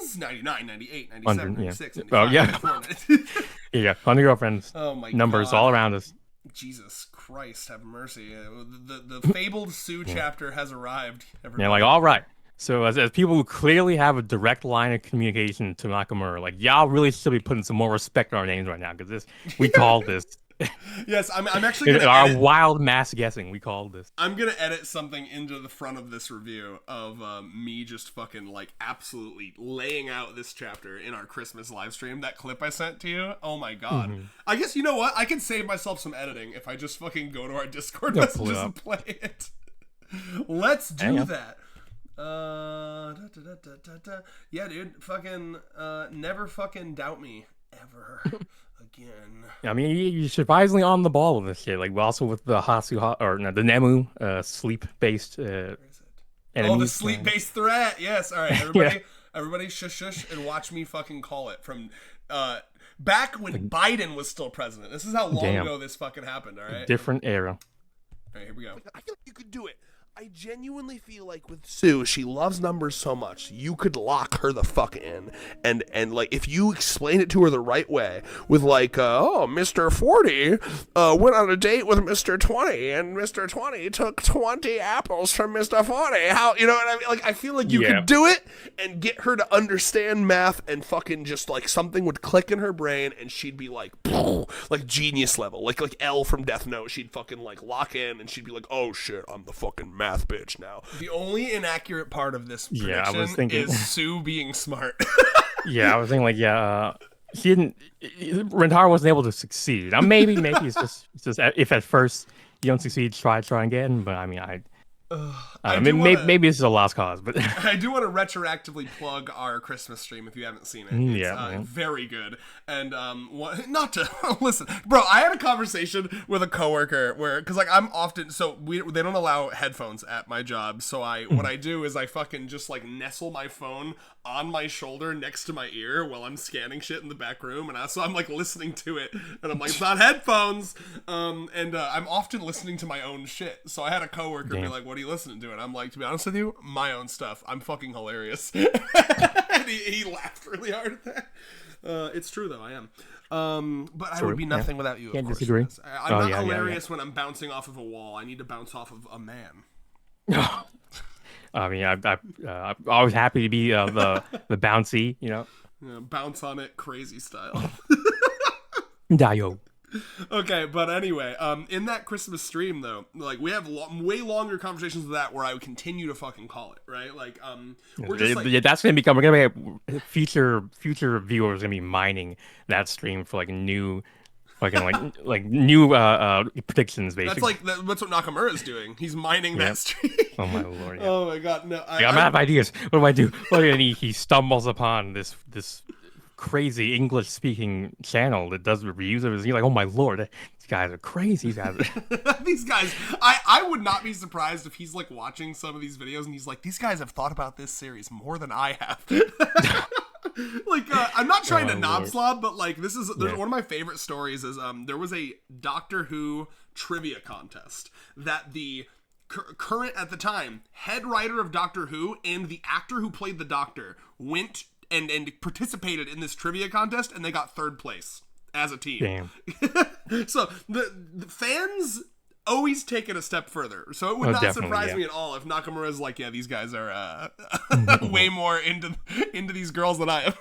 girlfriends? 99, 98, 97, 96, yeah. 95, Oh, yeah. 94. Yeah, 100 girlfriends. Oh my Numbers God. all around us. Jesus Christ, have mercy. The fabled Sue chapter has arrived, everybody. Yeah, like, all right. So as people who clearly have a direct line of communication to Nakamura, like, y'all really should be putting some more respect on our names right now, because we called this. Yes, I'm actually In going to our edit. wild mass guessing, we called this. I'm going to edit something into the front of this review of me just fucking, like, absolutely laying out this chapter in our Christmas live stream. That clip I sent to you. Oh, my God. I guess, you know what? I can save myself some editing if I just fucking go to our Discord messages and play it. Let's do that. Yeah, dude. Fucking, never fucking doubt me. Ever. Again. I mean, you're surprisingly on the ball with this shit. Like, also with the the Nemu sleep-based enemies. Oh, the sleep-based threat. Yes. All right, everybody. Everybody, shush, and watch me fucking call it from back when Biden was still president. This is how long ago this fucking happened. All right. Different era. All right, here we go. I feel like you could do it. I genuinely feel like with Sue, she loves numbers so much, you could lock her the fuck in. And like, if you explain it to her the right way, with like, oh, Mr. 40 went on a date with Mr. 20, and Mr. 20 took 20 apples from Mr. 40. How, you know what I mean? Like, I feel like you could do it and get her to understand math, and fucking just like something would click in her brain, and she'd be like genius level, like L from Death Note. She'd fucking like lock in, and she'd be like, oh shit, I'm the fucking math bitch now. The only inaccurate part of this prediction is Sue being smart. I was thinking like, she didn't. Rentarou wasn't able to succeed. Maybe it's just if at first you don't succeed, try again. But I mean, maybe this is a lost cause, but I do want to retroactively plug our Christmas stream if you haven't seen it. It's very good. And not to listen, bro. I had a conversation with a coworker where, because like I'm often they don't allow headphones at my job, so what I do is I fucking just like nestle my phone on my shoulder next to my ear while I'm scanning shit in the back room, and so I'm like listening to it, and I'm like, it's not headphones. I'm often listening to my own shit. So I had a coworker be like, "What are you listening to?" And I'm like, to be honest with you, my own stuff. I'm fucking hilarious. And he laughed really hard at that. It's true though, I am. But I would be nothing without you. Can't of course. disagree. I'm not hilarious when I'm bouncing off of a wall. I need to bounce off of a man. I mean, I'm always happy to be the bouncy, you know. Yeah, bounce on it, crazy style. Dialog. Okay, but anyway, in that Christmas stream though, like we have way longer conversations with that where I would continue to fucking call it, right? Like, we're just like, that's gonna become. We're gonna be future viewers gonna be mining that stream for like new. Fucking like new predictions, basically. That's what Nakamura is doing. He's mining that stream. Oh my lord! Yeah. Oh my god! No, I'm out of ideas. What do I do? And he stumbles upon this crazy English speaking channel that does reviews of his. He's like, oh my lord, these guys are crazy. These guys, I would not be surprised if he's like watching some of these videos and he's like, these guys have thought about this series more than I have. Like, I'm not trying to knob slob, but like there's one of my favorite stories is there was a Doctor Who trivia contest that the current at the time head writer of Doctor Who and the actor who played the Doctor went and participated in this trivia contest, and they got third place as a team. Damn. So the fans always take it a step further. So it would not surprise me at all if Nakamura's like, yeah, these guys are way more into these girls than I am.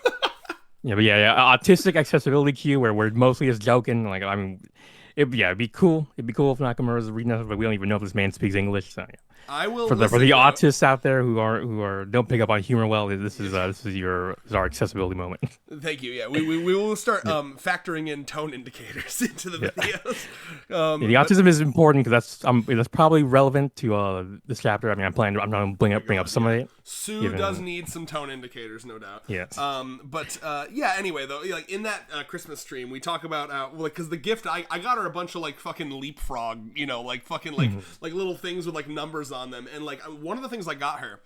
But autistic accessibility cue where we're mostly just joking. Like, I mean, it'd be cool. It'd be cool if Nakamura's reading us, but we don't even know if this man speaks English. So, yeah. I will for the autists out there who are don't pick up on humor well. This is our accessibility moment. Thank you. Yeah, we will start factoring in tone indicators into the videos. The autism is important because that's probably relevant to this chapter. I mean, I'm going to bring up some of it. Sue does need some tone indicators, no doubt. Yes. Anyway, though, like in that Christmas stream, we talk about like because the gift I got her a bunch of like fucking leapfrog, you know, like fucking like little things with like numbers on them, and like one of the things I got her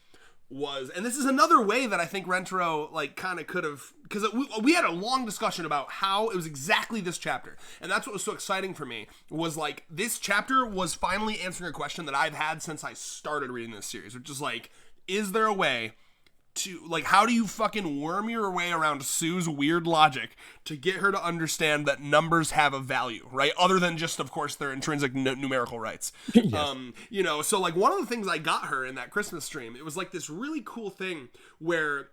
was, and this is another way that I think Rentarou like kind of could have, because we had a long discussion about how it was exactly this chapter, and that's what was so exciting for me, was like this chapter was finally answering a question that I've had since I started reading this series, which is like, is there a way how do you fucking worm your way around Sue's weird logic to get her to understand that numbers have a value, right? Other than just, of course, their intrinsic numerical rights. Yes. So like one of the things I got her in that Christmas stream, it was like this really cool thing where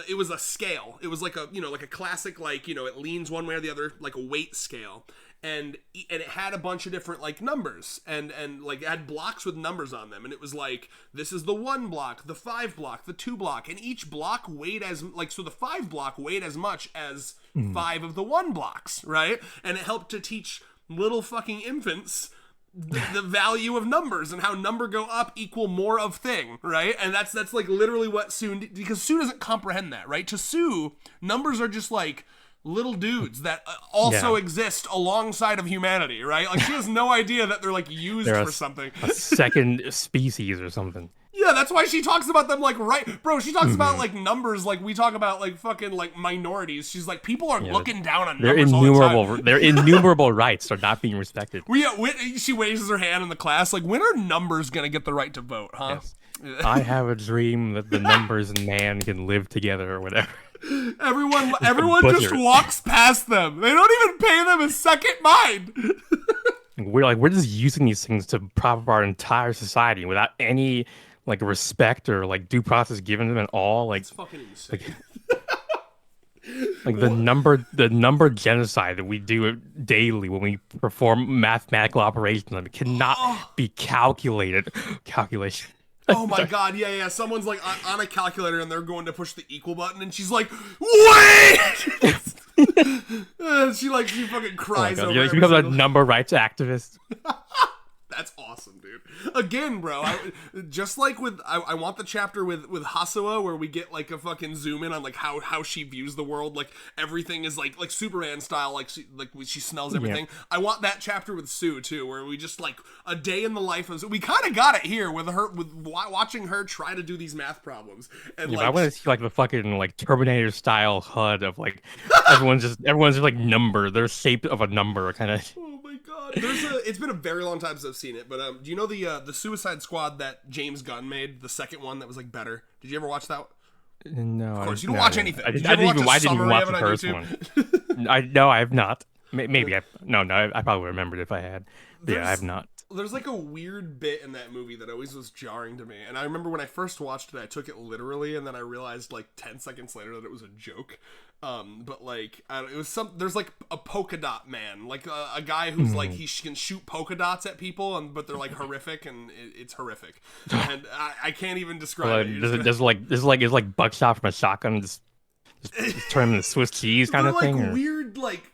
it was a scale. It was like a classic, like, it leans one way or the other, like a weight scale. And it had a bunch of different like numbers and like it had blocks with numbers on them, and it was like, this is the 1 block, the 5 block, the 2 block, and each block weighed so the 5 block weighed as much as 5 of the 1 blocks, right? And it helped to teach little fucking infants the value of numbers and how number go up equal more of thing, right? And that's like literally what Sue, because Sue doesn't comprehend that, right? To Sue, numbers are just like little dudes that also exist alongside of humanity, right? Like, she has no idea that they're like used for something. A second species or something. Yeah, that's why she talks about them like, right, bro, she talks about like numbers like we talk about like fucking like minorities. She's like, people are looking down on numbers all the time. Their innumerable rights are not being respected. She raises her hand in the class like, when are numbers gonna get the right to vote, huh? Yes. I have a dream that the numbers and man can live together or whatever. Everyone just walks past them. They don't even pay them a second mind. We're just using these things to prop up our entire society without any like respect or like due process given them at all. Like, it's fucking insane. Like the number genocide that we do daily when we perform mathematical operations, it cannot be calculated. Calculation. Oh my god, yeah. Someone's like on a calculator and they're going to push the equal button and she's like, wait! she fucking cries over it. She becomes a number rights activist. That's awesome, dude. Again, bro, just like with I want the chapter with Hasua where we get like a fucking zoom in on like how she views the world, like everything is like Superman style, like she smells everything. Yeah. I want that chapter with Sue too, where we just like a day in the life of Sue. We kind of got it here with watching her try to do these math problems. And I want to see like the fucking like Terminator style HUD of like everyone's just like number, their shape of a number kind of. Oh my god. It's been a very long time since I've seen it, but do you know the Suicide Squad that James Gunn made, the second one that was like better? Did you ever watch that? No. Of course, you don't watch anything. I didn't even watch the first one. I have not. Maybe I probably remembered if I had. I have not. There's like a weird bit in that movie that always was jarring to me, and I remember when I first watched it, I took it literally, and then I realized like 10 seconds later that it was a joke. But like, it was there's like a polka dot man, like a guy who's like, he can shoot polka dots at people, but they're like horrific, and it's horrific, and I can't even describe it. There's like buckshot from a shotgun, just turn them into Swiss cheese kind of thing. Like weird like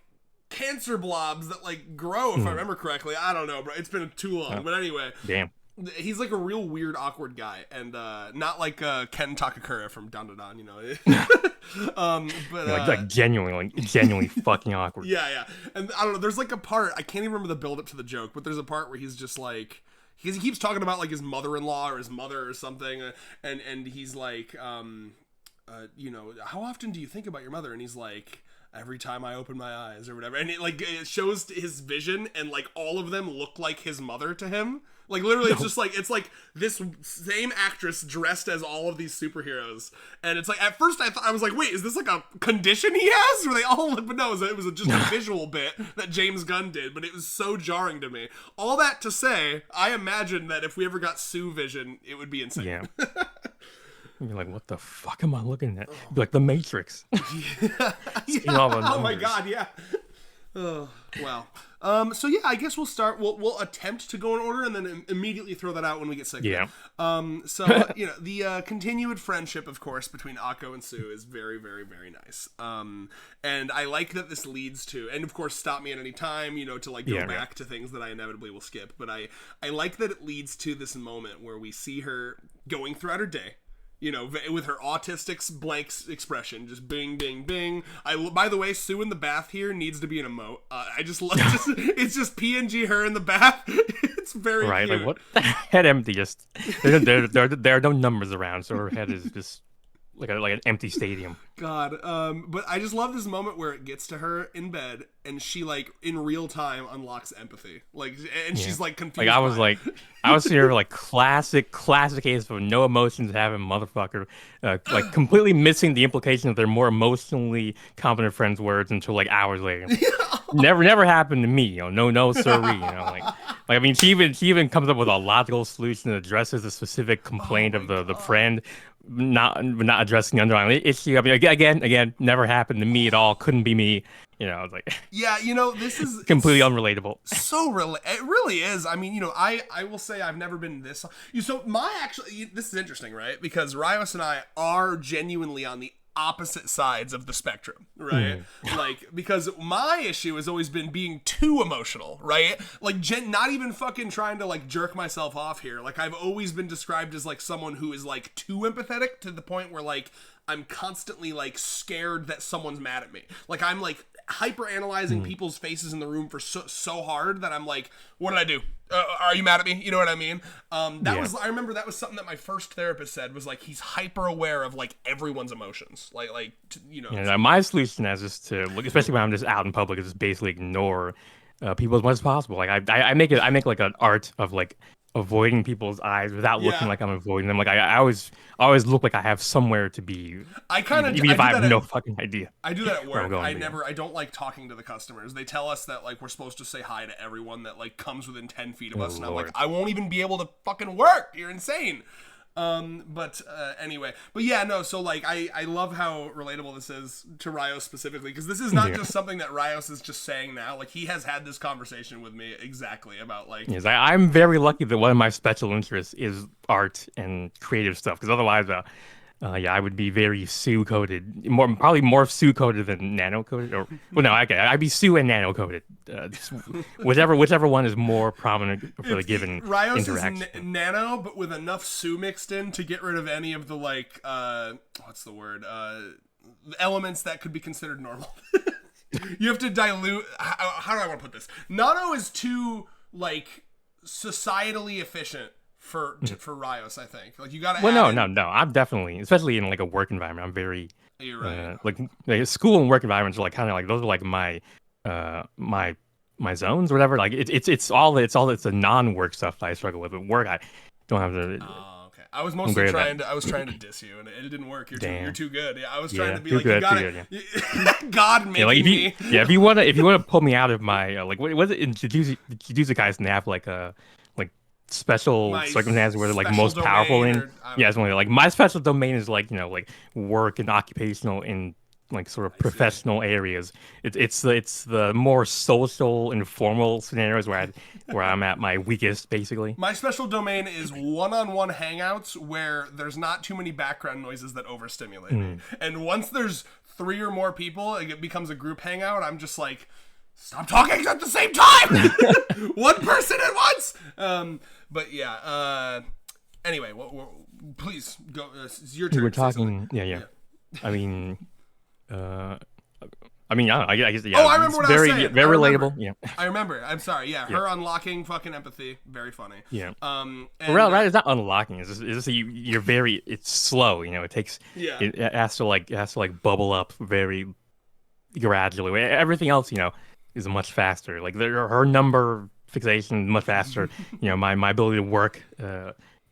cancer blobs that like grow, if I remember correctly. I don't know, bro. It's been too long, but anyway. Damn. He's like a real weird, awkward guy, and not like Ken Takakura from Down to Dawn, you know. But like genuinely fucking awkward. Yeah, and I don't know. There's like a part, I can't even remember the build up to the joke, but there's a part where he's just like, he keeps talking about like his mother-in-law or his mother or something, and he's like, how often do you think about your mother? And he's like, every time I open my eyes or whatever, and it shows his vision, and like all of them look like his mother to him. Like literally, it's just like, it's like this same actress dressed as all of these superheroes, and it's like, at first I was like, wait, is this like a condition he has? Or they all? But no, it was just a visual bit that James Gunn did, but it was so jarring to me. All that to say, I imagine that if we ever got Sue vision, it would be insane. Yeah. You're like, what the fuck am I looking at? Be like The Matrix. Oh my god, yeah. Oh, wow. So yeah, I guess we'll start. We'll attempt to go in order, and then immediately throw that out when we get sick. Yeah. So the continued friendship, of course, between Akko and Sue is very, very, very nice. And I like that this leads to, and of course, stop me at any time, to like go back to things that I inevitably will skip. But I like that it leads to this moment where we see her going throughout her day. With her autistic blank expression, just bing, bing, bing. By the way, Sue in the bath here needs to be an emote. I just love it's just PNG her in the bath. It's very right. cute. Like what? Head empty. Just there are no numbers around, so her head is just like an empty stadium. God, but I just love this moment where it gets to her in bed and she like in real time unlocks empathy, like, and she's like confused. Like I was here like classic case of no emotions having motherfucker, like completely missing the implication of their more emotionally competent friend's words until like hours later. Never happened to me, no siree, like I mean she even comes up with a logical solution that addresses the specific complaint of the friend, not addressing the underlying issue. I mean, again, never happened to me at all. Couldn't be me. I was like, yeah, this is completely unrelatable. So it really is. I mean, I will say I've never been this. So this is interesting, right? Because Rios and I are genuinely on the opposite sides of the spectrum, right? Like, because my issue has always been being too emotional, right? Like, not even fucking trying to like jerk myself off here. Like, I've always been described as like someone who is like too empathetic to the point where like I'm constantly like scared that someone's mad at me. Like, I'm like hyper analyzing people's faces in the room for so hard that I'm like, what did I do? Are you mad at me? You know what I mean? I remember that was something that my first therapist said, was like, he's hyper aware of like everyone's emotions. My solution is just to look, especially when I'm just out in public, is just basically ignore people as much as possible. Like I make like an art of like avoiding people's eyes without looking like I'm avoiding them. Like I always look like I have somewhere to be. Even if I have no fucking idea. I do that at work. I don't like talking to the customers. They tell us that like we're supposed to say hi to everyone that like comes within 10 feet of us, and I'm like, I won't even be able to fucking work. You're insane. Anyway, but yeah, no, so like I love how relatable this is to Rios specifically, because this is not just something that Rios is just saying now. Like, he has had this conversation with me exactly about like, yes, I'm very lucky that one of my special interests is art and creative stuff, because otherwise I would be very Suu coded, probably more Suu coded than nano coded, or well, no, okay, I'd be Suu and nano coded, whichever one is more prominent for the given Rios interaction. Is nano, but with enough Suu mixed in to get rid of any of the like, what's the word, elements that could be considered normal. You have to dilute. How do I want to put this? Nano is too like societally efficient for Rios, I think. Like, you gotta. Well, no. I'm definitely, especially in like a work environment, I'm very. You're right. Like school and work environments are like kind of like, those are like my zones or whatever. Like it's the non-work stuff that I struggle with. At work, I don't have to. Oh, okay. I was mostly trying to diss you, and it didn't work. You're too good. Yeah, I was trying to be like, you gotta. God making me. Yeah, if you wanna pull me out of my like, what was it in Jujutsu Kaisen? They have like a special circumstances where they're like most powerful in. It's only like my special domain is like like work and occupational in like sort of professional areas. It's the more social, informal scenarios where I'm at my weakest, basically. My special domain is one-on-one hangouts where there's not too many background noises that overstimulate me. And once there's 3 or more people, it becomes a group hangout. I'm just like, stop talking at the same time. One person at once. But yeah. Anyway, please go. It's your turn. We're talking. Yeah. I mean. I guess. Yeah. Oh, I remember what I was saying. Very relatable. Yeah. I remember. I'm sorry. Yeah, her unlocking fucking empathy. Very funny. Yeah. Right. It's not unlocking. It's just you're very. It's slow. It takes. Yeah. It has to like bubble up very gradually. Everything else, is much faster. Like her number fixation much faster. My ability to work,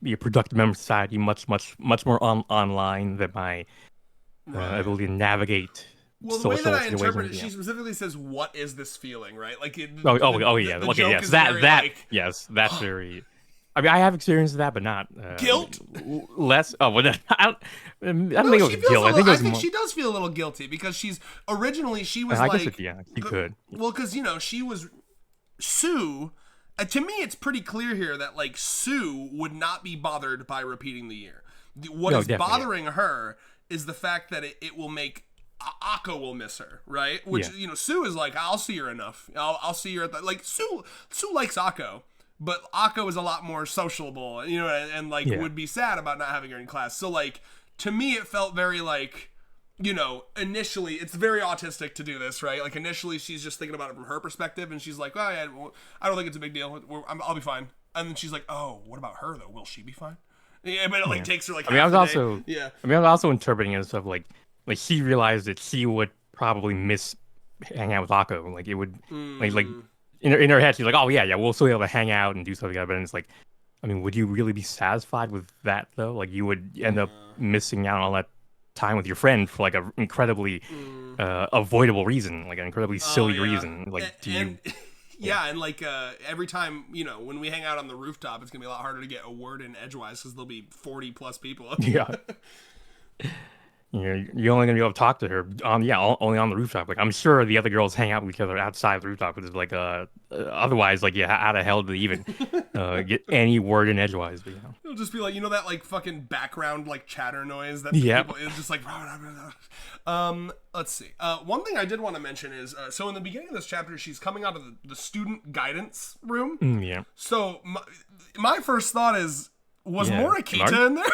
be a productive member of society much more online than my ability to navigate. Well, the way that I interpret it, she specifically says, "What is this feeling?" Right? Like, yeah. Okay, yes, yes, that's very. I mean, I have experience with that, but not guilt. Less. Oh, well, I don't think it was guilt. I think she does feel a little guilty because she was I like, guess she could. Well, because she was Suu. To me, it's pretty clear here that like Suu would not be bothered by repeating the year. What is bothering her is the fact that it will make Akko will miss her, right? Which Suu is like, I'll see her enough. I'll see her at the like. Suu likes Akko. But Akko is a lot more sociable, and would be sad about not having her in class. So, like, to me, it felt very, like, initially, it's very autistic to do this, right? Like, initially, she's just thinking about it from her perspective, and she's like, oh, yeah, I don't think it's a big deal. I'll be fine. And then she's like, oh, what about her, though? Will she be fine? Yeah, but it like takes her like. I mean, I was half a also. day. Yeah. I mean, I was also interpreting it as stuff like she realized that she would probably miss hanging out with Akko. Like it would, like in her head, she's like, oh yeah, we'll still be able to hang out and do stuff together. But it's like, I mean, would you really be satisfied with that though? Like you would end up missing out on all that time with your friend for like an incredibly avoidable reason, like an incredibly silly reason. Like, do you? Yeah, and like every time, when we hang out on the rooftop, it's gonna be a lot harder to get a word in edgewise because there'll be 40 plus people up Yeah. You're only gonna be able to talk to her only on the rooftop. Like I'm sure the other girls hang out with each other outside the rooftop, because like otherwise, like how the hell do they even get any word in edgewise? But, It'll just be like that like fucking background like chatter noise that people. It's just like. Let's see. One thing I did want to mention is so in the beginning of this chapter, she's coming out of the student guidance room. Yeah. So my first thought was Morikita in there?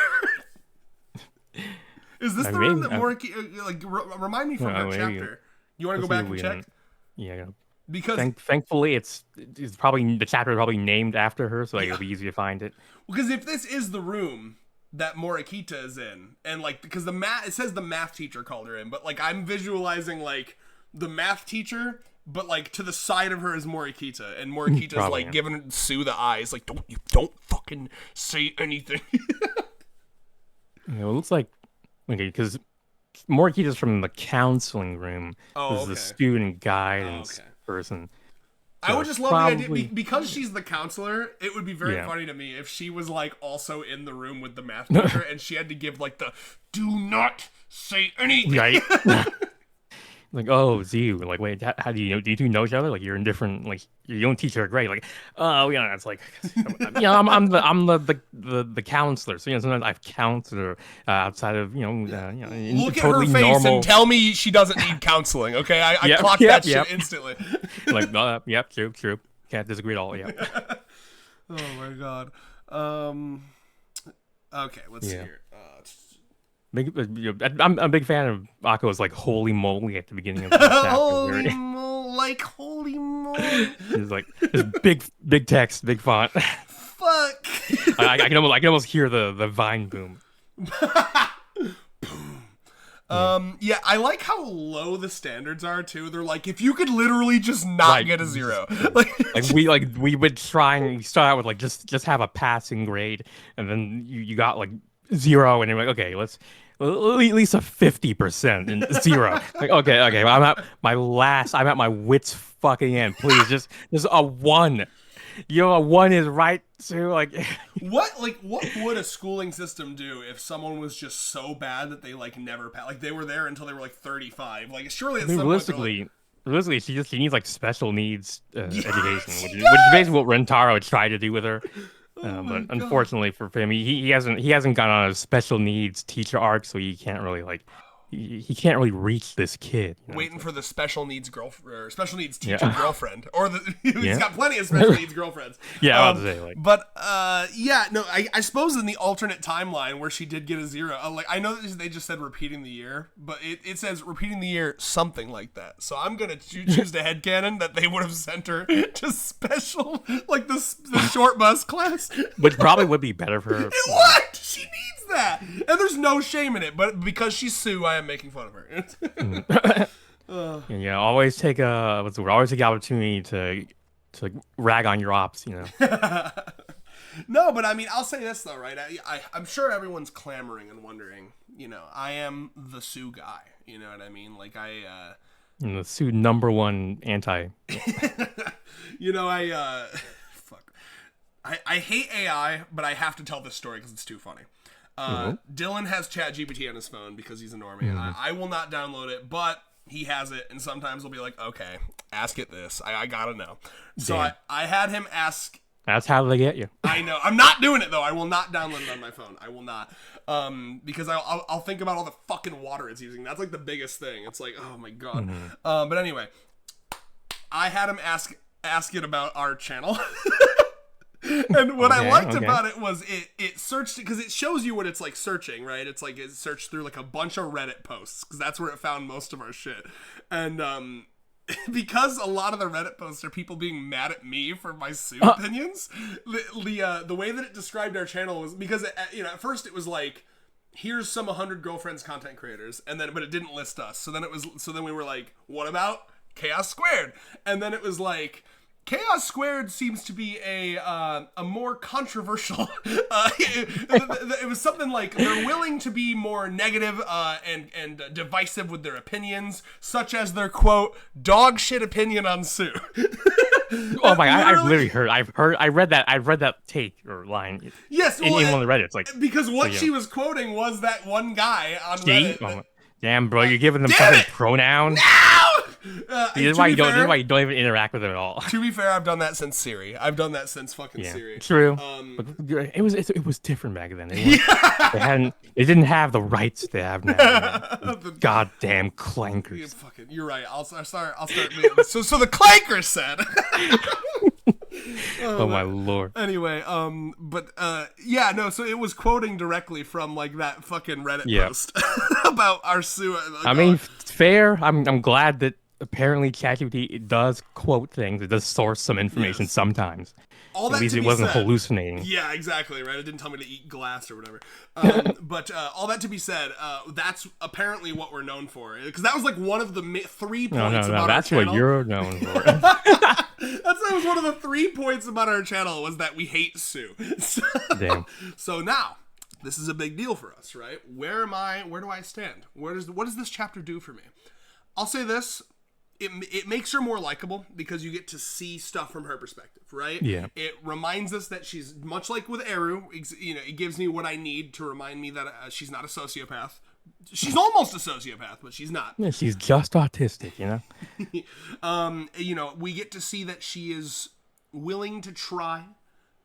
Is this the room that Morikita... remind me from that chapter. You want to go back and check? Yeah. Because... Thankfully, it's probably... The chapter is probably named after her, so it'll be easy to find it. Because if this is the room that Morikita is in, and like... Because it says the math teacher called her in, but like I'm visualizing like the math teacher, but like to the side of her is Morikita, and Morikita's like giving Sue the eyes, like don't fucking say anything. It looks like... Okay, because Morikita's from the counseling room. This is the student guidance person. So I would just love the idea, because she's the counselor, it would be very funny to me if she was like also in the room with the math teacher and she had to give like the do not say anything. Right. Like, oh, Zhu, like, wait, how do you know? Do you two know each other? Like, you're in different, like, you don't teach her grade. Like, oh, it's like, I'm the counselor. So sometimes I've counseled her outside of Look totally at her face normal... and tell me she doesn't need counseling. Okay, I clocked that shit instantly. Like, yep, true. Can't disagree at all. Yeah. Oh my god. Okay, let's see here. I'm a big fan of Akko's like holy moly at the beginning of the chapter. Holy moly. It's like this big text, big font. Fuck. I can almost hear the vine boom. Yeah, I like how low the standards are too. They're like, if you could literally just not get a 0. we would try and we start out with like just have a passing grade, and then you got like 0, and you're like, okay, let's at least a 50% and 0. Like, okay, I'm at my wit's fucking end. Please, just a 1. A 1 is right too. Like, what would a schooling system do if someone was just so bad that they like never passed? Like they were there until they were like 35. Like surely at some point, realistically, she needs like special needs education, which is basically what Rentarou tried to do with her. But unfortunately for him, he hasn't gone on a special needs teacher arc, so he can't really he can't really reach this kid. Waiting for the special needs special needs teacher girlfriend, or he's got plenty of special needs girlfriends. Yeah, I was say like. But I suppose in the alternate timeline where she did get a 0, like I know that they just said repeating the year, but it says repeating the year something like that. So I'm gonna choose the headcanon that they would have sent her to special like the short bus class, which probably would be better for her. What? She needs that, and there's no shame in it, but because she's Sue, I am making fun of her. Always take always take the opportunity to rag on your ops, No, but I mean, I'll say this though, right? I'm sure everyone's clamoring and wondering, I am the Sue guy, you know what I mean? Like the Sue #1 anti. Fuck. I hate AI, but I have to tell this story because it's too funny. Dylan has ChatGPT on his phone because he's a normie. I will not download it, but he has it, and sometimes I'll be like, okay, ask it this. I gotta know. So I had him ask. That's how they get you. I know. I'm not doing it though. I will not download it on my phone. I will not. Because I'll think about all the fucking water it's using. That's like the biggest thing. It's like, oh my god. But anyway, I had him ask it about our channel. And what I liked about it was it searched, because it shows you what it's like searching, right? It's like it searched through like a bunch of Reddit posts, because that's where it found most of our shit. And because a lot of the Reddit posts are people being mad at me for my Sue opinions. The way that it described our channel was because at first it was like, here's some 100 girlfriends content creators, and then but it didn't list us. So then we were like, what about Chaos Squared? And then it was like, Chaos Squared seems to be a more controversial. It was something like they're willing to be more negative and divisive with their opinions, such as their quote dog shit opinion on Sue. Oh my! I read that take or line. Yes, in one of the Reddits, like because what she was quoting was that one guy on Reddit. Oh, damn, bro, you're giving them fucking pronouns. No! This is why you don't even interact with them at all. To be fair, I've done that since Siri. I've done that since fucking Siri. True. But it was different back then. They didn't have the rights they have now. The goddamn clankers. You're right. I'll start. So the clankers said. Oh my lord. Anyway, so it was quoting directly from like that fucking Reddit post about our Sue. I mean, fair. I'm glad that apparently ChatGPT does quote things. It does source some information sometimes. At least it wasn't hallucinating. Yeah, exactly, right? It didn't tell me to eat glass or whatever. But all that to be said, that's apparently what we're known for. Because that was like one of the 3 points about our channel. That's what you're known for. That was one of the 3 points about our channel was that we hate Sue. Damn. So now, this is a big deal for us, right? Where am I? Where do I stand? What does this chapter do for me? I'll say this. It makes her more likable because you get to see stuff from her perspective, right? Yeah. It reminds us that she's much like with Eru. It gives me what I need to remind me that she's not a sociopath. She's almost a sociopath, but she's not. Yeah, she's just autistic, We get to see that she is willing to try,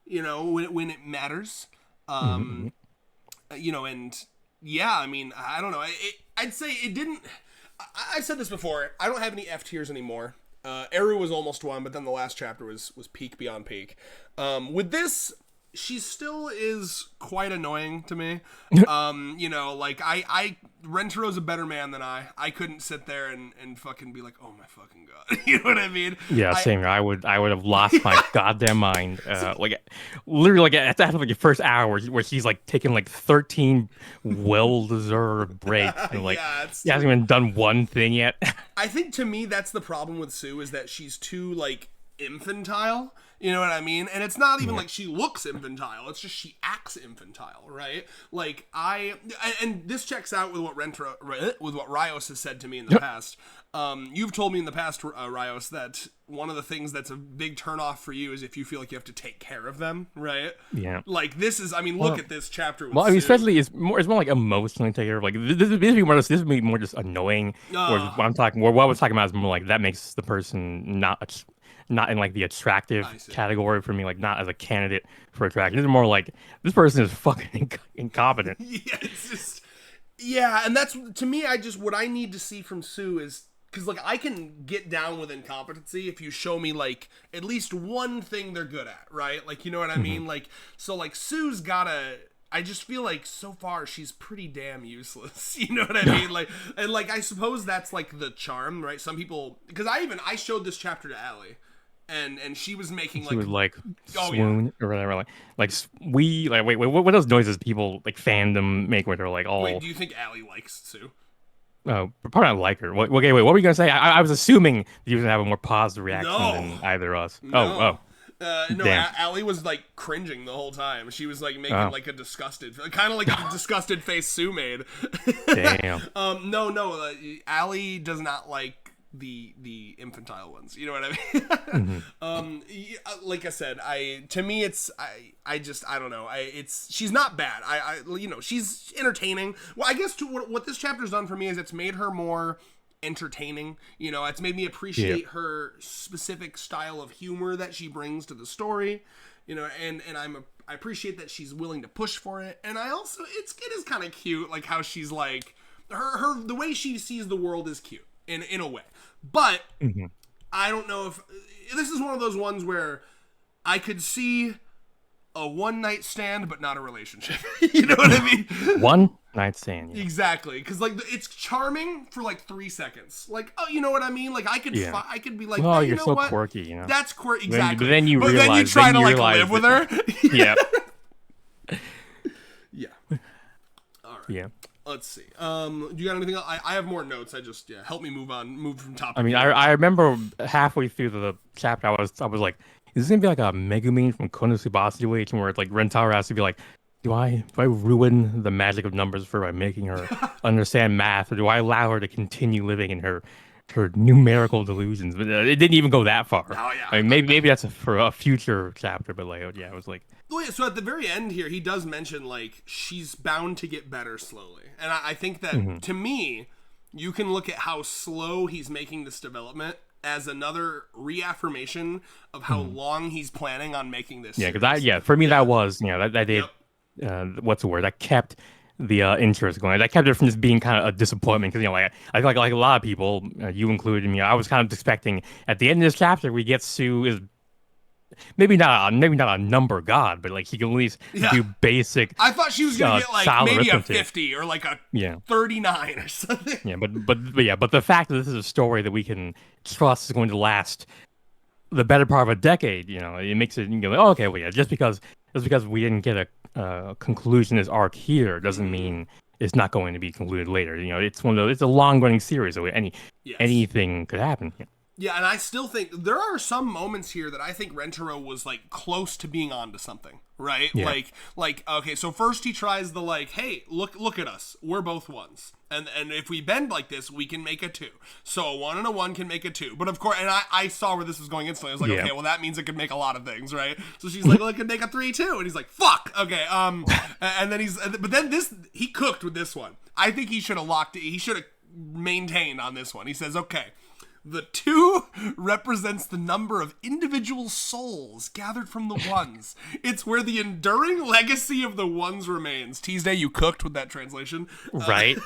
when it matters. And yeah, I mean, I don't know. I'd say it didn't. I've said this before. I don't have any F tiers anymore. Eru was almost one, but then the last chapter was peak beyond peak. With this, she still is quite annoying to me. Rentarou's a better man than I. I couldn't sit there and fucking be like, oh my fucking god. You know what I mean? Yeah, same. I would have lost my goddamn mind. Literally, at the first hour where he's like taking like 13 well-deserved breaks and he hasn't even done one thing yet. I think to me that's the problem with Sue is that she's too like infantile. You know what I mean? And it's not even like she looks infantile. It's just she acts infantile, right? Like and this checks out with what Rios has said to me in the past. You've told me in the past, Rios, that one of the things that's a big turnoff for you is if you feel like you have to take care of them, right? Yeah. Like this is, look at this chapter. With Sue. Especially it's more like emotionally take care of. Like this would be more just annoying. Or what I'm talking, what I was talking about is more like that makes the person not in like the attractive category for me, like not as a candidate for attraction. It's more like this person is fucking incompetent. And that's to me. What I need to see from Sue is because like I can get down with incompetency if you show me like at least one thing they're good at, right? Like you know what I mean? Like so like Sue's gotta. I just feel like so far she's pretty damn useless. You know what I mean? Like I suppose that's like the charm, right? Some people because I showed this chapter to Allie. And she was making she would like swoon or whatever, wait, what those noises people like fandom make where they're like all. Wait, do you think Allie likes Sue? Oh, probably not like her. Okay, wait, what were you gonna say? I was assuming you were gonna have a more positive reaction than either of us. No. Allie was like cringing the whole time. She was like making like a disgusted, kind of like a disgusted face Sue made. Damn. Allie does not like the infantile ones, you know what I mean? Like I said, to me it's I don't know. She's not bad. She's entertaining. Well, I guess what this chapter's done for me is it's made her more entertaining. It's made me appreciate her specific style of humor that she brings to the story. And I appreciate that she's willing to push for it. And I also it is kind of cute, like how she's like her the way she sees the world is cute. In a way. But I don't know if this is one of those ones where I could see a one-night stand but not a relationship. You know what I mean? One? Nightstand. Yeah. Exactly, because like it's charming for like 3 seconds. Like, oh, you know what I mean? Like I could be like, oh, hey, you're know so what? quirky, you know. That's quirky. Exactly. But then you realize, then you try to like live with her. Yeah. Yeah. All right. Yeah. Let's see. Do you got anything else? I have more notes. I just help me move from topic. I mean, I remember halfway through the chapter, I was like, is this gonna be like a Megumin from Konosuba situation where it's like Rentaro has to be like, do I ruin the magic of numbers for by making her understand math, or do I allow her to continue living in her numerical delusions? But it didn't even go that far. Oh yeah. I mean, maybe that's for a future chapter, but like, yeah, it was like. Well, yeah, so at the very end here, he does mention like she's bound to get better slowly, and I think that to me, you can look at how slow he's making this development as another reaffirmation of how long he's planning on making this. Yeah, because for me that was that did. What's the word? That kept the interest going. That kept it from just being kind of a disappointment. Because like I feel like a lot of people, you included me, I was kind of expecting at the end of this chapter we get Sue is maybe not a number god, but like he can at least do basic. I thought she was gonna get like maybe arithmetic. a 50 or like a 39 or something. Yeah, but the fact that this is a story that we can trust is going to last the better part of a decade, it makes it like, oh, okay, well, yeah, just because we didn't get a conclusion this arc here doesn't mean it's not going to be concluded later. It's one of those. It's a long-running series, so anything could happen. Yeah. Yeah, and I still think there are some moments here that I think Rentarou was like close to being onto something, right? Yeah. Like okay, so first he tries the like, hey, look at us, we're both ones, and if we bend like this, we can make a 2. So a 1 and a 1 can make a 2. But of course, and I saw where this was going instantly. I was like, okay, well that means it could make a lot of things, right? So she's like, well, it could make a 3 too, and he's like, fuck, okay, and then he cooked with this one. I think he should have maintained on this one. He says, okay. The 2 represents the number of individual souls gathered from the ones. It's where the enduring legacy of the ones remains. Teasday, you cooked with that translation. Right.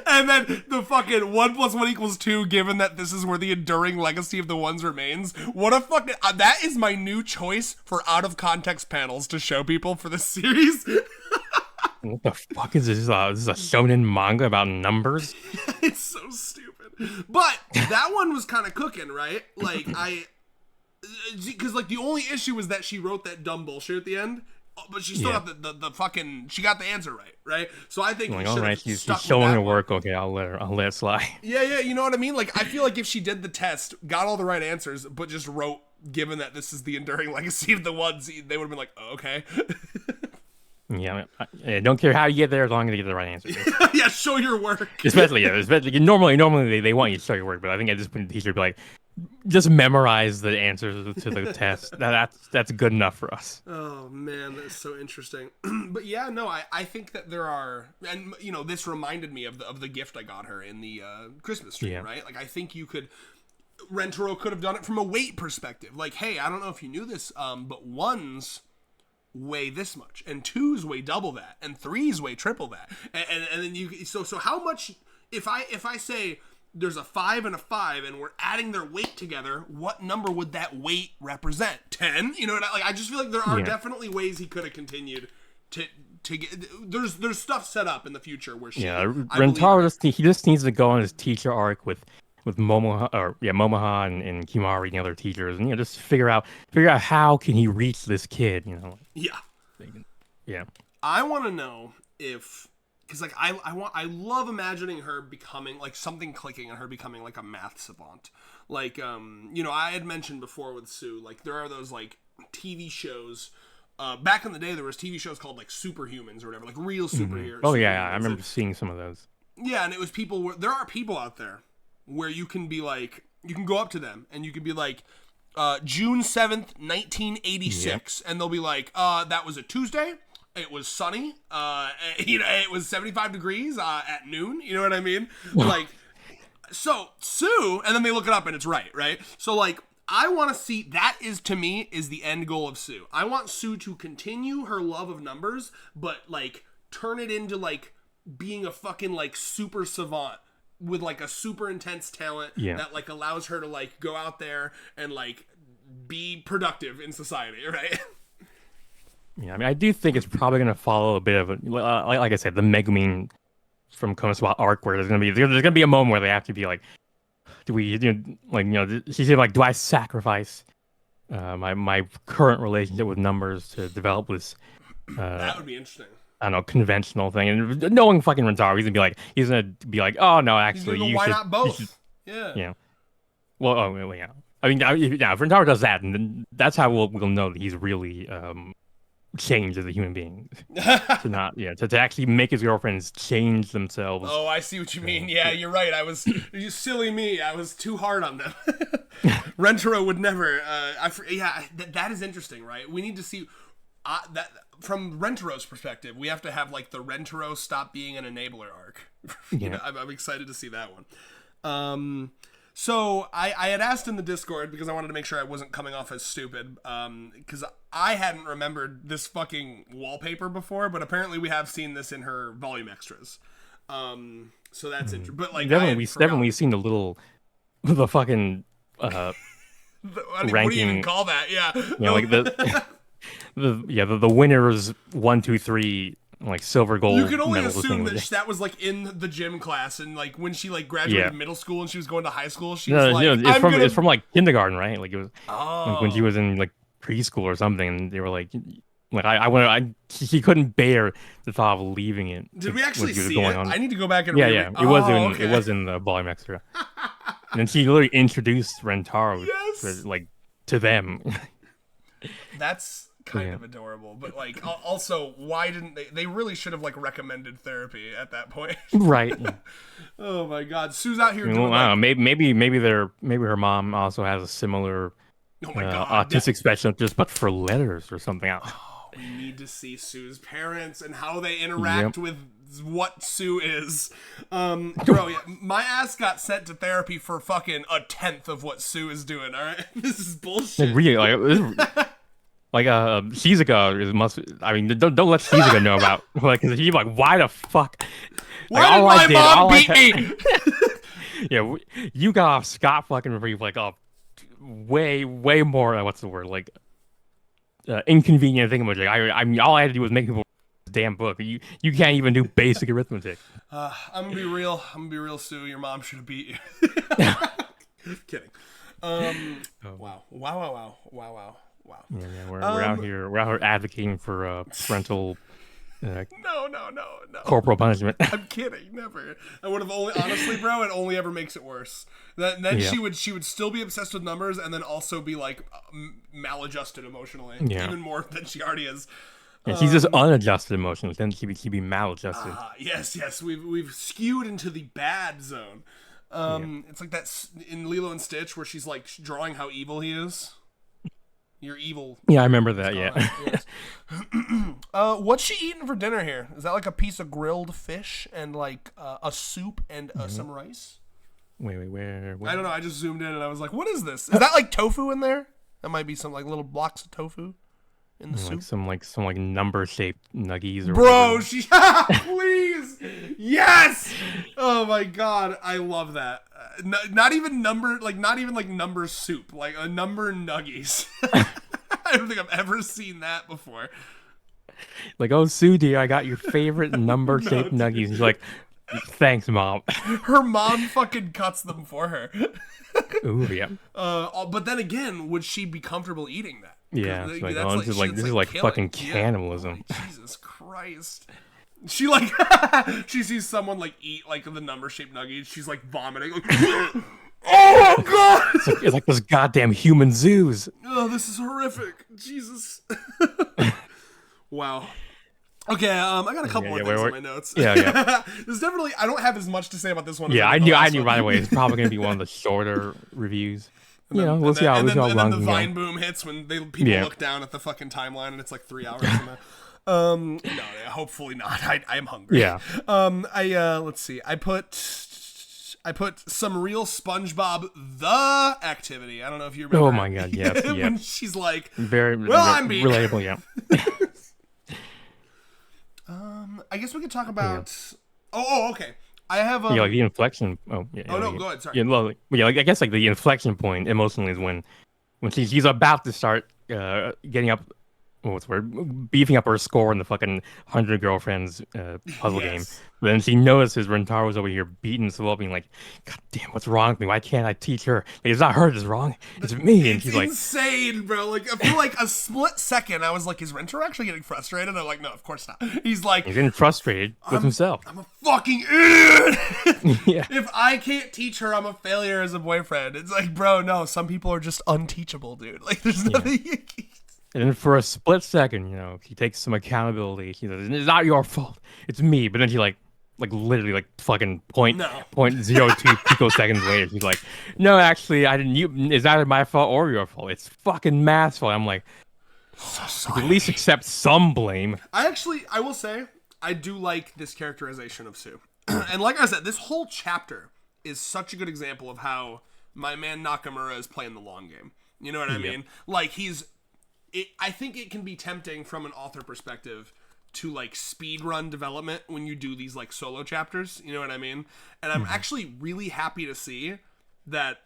And then the fucking 1 + 1 = 2, given that this is where the enduring legacy of the ones remains. What a fucking... that is my new choice for out-of-context panels to show people for this series. What the fuck is this? This is a shonen manga about numbers? It's so stupid. But that one was kind of cooking, right? Like, because like the only issue was that she wrote that dumb bullshit at the end, but she still got the fucking, she got the answer right? So I think all right, she's showing her work. Okay, I'll let it slide. Yeah, you know what I mean? Like, I feel like if she did the test, got all the right answers, but just wrote, given that this is the enduring legacy of the ones, they would have been like, oh, okay. Yeah, I don't care how you get there as long as you get the right answer. Yeah, show your work. Especially normally they want you to show your work, but I think at this point the teacher would be like, just memorize the answers to the test. That's good enough for us. Oh man, that's so interesting. But yeah, no, I think that there are, and this reminded me of the gift I got her in the Christmas tree, right? Like I think Rentarou could have done it from a weight perspective. Like, hey, I don't know if you knew this, but ones weigh this much, and 2s weigh double that, and 3s weigh triple that, and then so how much, if I say there's a 5 and a 5 and we're adding their weight together, what number would that weight represent? 10? I just feel like there are definitely ways he could have continued to get, there's stuff set up in the future where Rentarou just needs to go on his teacher arc with Momoha and Kimari and the other teachers, and just figure out how can he reach this kid, I want to know if, because like I love imagining her becoming like something clicking and her becoming like a math savant, like I had mentioned before with Sue, like there are those like TV shows. Back in the day, there was TV shows called like Superhumans or whatever, like real superheroes. Oh yeah, I remember seeing some of those. Yeah, and it was people. There are people out there where you can be like, you can go up to them and you can be like, June 7th, 1986, and they'll be like, that was a Tuesday. It was sunny. It was 75 degrees at noon. You know what I mean? Like, so Sue, and then they look it up and it's right? So like, I want to see, that is to me is the end goal of Sue. I want Sue to continue her love of numbers, but like turn it into like being a fucking like super savant with like a super intense talent that like allows her to like go out there and like be productive in society, right? Yeah, I mean, I do think it's probably gonna follow a bit of a like I said, the Megumin from Konosuba arc, where there's gonna be a moment where they have to be like, do we, she said like, do I sacrifice my current relationship with numbers to develop this That would be interesting. I don't know, conventional thing. And knowing fucking Rentarou, he's gonna be like, oh no, He's actually, gonna go, you why should, not both? Yeah. yeah. Well, yeah. I mean, yeah, if Rentarou does that, and then that's how we'll know that he's really changed as a human being. To not, to actually make his girlfriends change themselves. Oh, I see what you mean. Yeah, you're right. You silly me. I was too hard on them. Rentarou would never. That is interesting, right? We need to see that from Rentarou's perspective. We have to have like the Rentarou stop being an enabler arc. I'm excited to see that one. So I had asked in the Discord because I wanted to make sure I wasn't coming off as stupid, because I hadn't remembered this fucking wallpaper before, but apparently we have seen this in her volume extras. So that's interesting. But like, definitely seen the fucking ranking. What do you even call that? Yeah, like the winners 1, 2, 3. Like silver, gold. You can only assume that was like in the gym class, and like when she like graduated middle school and she was going to high school, she was like, it's from like kindergarten, right? Like it was like when she was in like preschool or something, and they were like she couldn't bear the thought of leaving it. Did we actually see it? I need to go back and it was in the volume extra. And then she literally introduced Rentarou to them. That's kind of adorable, but like also, why didn't they really should have like recommended therapy at that point. Right. Oh my god, Sue's out here doing I don't know, maybe her mom also has a similar autistic spectrum, just but for letters or something else. Oh, we need to see Sue's parents and how they interact with what Sue is. Bro, my ass got sent to therapy for fucking 1/10 of what Sue is doing. All right, this is bullshit. Really, like Shizuka I mean, don't let Shizuka know about, like, cause he's like, why the fuck? Why did my mom beat me? Yeah, you got off scot fucking free, like way more. What's the word? Like inconvenient thing. I mean, all I had to do was make people damn book. You can't even do basic arithmetic. I'm gonna be real, Sue. Your mom should have beat you. Kidding. Wow. Yeah, we're out here advocating for parental corporal punishment. I'm kidding, never. I would have honestly, bro, it only ever makes it worse. Then she would still be obsessed with numbers, and then also be like maladjusted emotionally, even more than she already is. Yeah, she's just unadjusted emotionally. Then she'd be maladjusted. Yes, we've skewed into the bad zone. It's like that in Lilo and Stitch where she's like drawing how evil he is. You're evil. Yeah, I remember that. Yeah. Yes. What's she eating for dinner here? Is that like a piece of grilled fish and like a soup and some rice? Wait, where? I don't know. I just zoomed in and I was like, "What is this? Is that like tofu in there? That might be some like little blocks of tofu in the soup. Some number shaped nuggies or bro. Whatever. She please, yes. Oh my god, I love that. Not even number soup, like a number nuggies. I don't think I've ever seen that before. Like, oh, Sue, dear, I got your favorite number shaped nuggies. He's like, thanks, Mom. Her mom fucking cuts them for her. Ooh, yeah. But then again, would she be comfortable eating that? Yeah, this is like fucking cannibalism. Yeah. Jesus Christ. She she sees someone like eat like the number shaped nuggets. She's like vomiting. Like, oh god! It's like those goddamn human zoos. Oh, this is horrific. Jesus. Wow. Okay, I got a couple more things in my notes. Yeah. There's definitely I don't have as much to say about this one. Yeah, I knew right away. It's probably gonna be one of the shorter reviews. We'll see how long. And then the Vine boom hits when people look down at the fucking timeline and it's like 3 hours from that. No, hopefully not. I'm hungry. Yeah. Let's see. I put some real SpongeBob the activity. I don't know if you remember. Oh my god, yes. When she's like, I'm being relatable, yeah. I guess we could talk about. Oh, okay. I have like the inflection. Oh, yeah. Oh no, go ahead. Sorry. Yeah, I guess like the inflection point emotionally is when she's about to start getting up what's the word, beefing up her score in the fucking 100 Girlfriends puzzle game. Yes. But then she notices Rentaro's over here beating Slow, being like, God damn, what's wrong with me? Why can't I teach her? Like, it's not her that's wrong, it's me. And It's she's like, insane, bro. Like, I feel like a split second, I was like, is Renter actually getting frustrated? And I'm like, no, of course not. He's like, he's getting frustrated with himself. I'm a fucking idiot. Yeah. If I can't teach her, I'm a failure as a boyfriend. It's like, bro, no, some people are just unteachable, dude. Like, there's nothing. And then for a split second, he takes some accountability. He says, "It's not your fault. It's me." But then he literally fucking No. 0.02 picoseconds later, he's like, "No, actually, I didn't. It's either my fault or your fault. It's fucking Matt's fault." I'm like, at least accept some blame. I will say, I do like this characterization of Sue. And like I said, this whole chapter is such a good example of how my man Nakamura is playing the long game. You know what I mean? Like, I think it can be tempting from an author perspective to speed run development when you do these solo chapters. You know what I mean? And I'm actually really happy to see that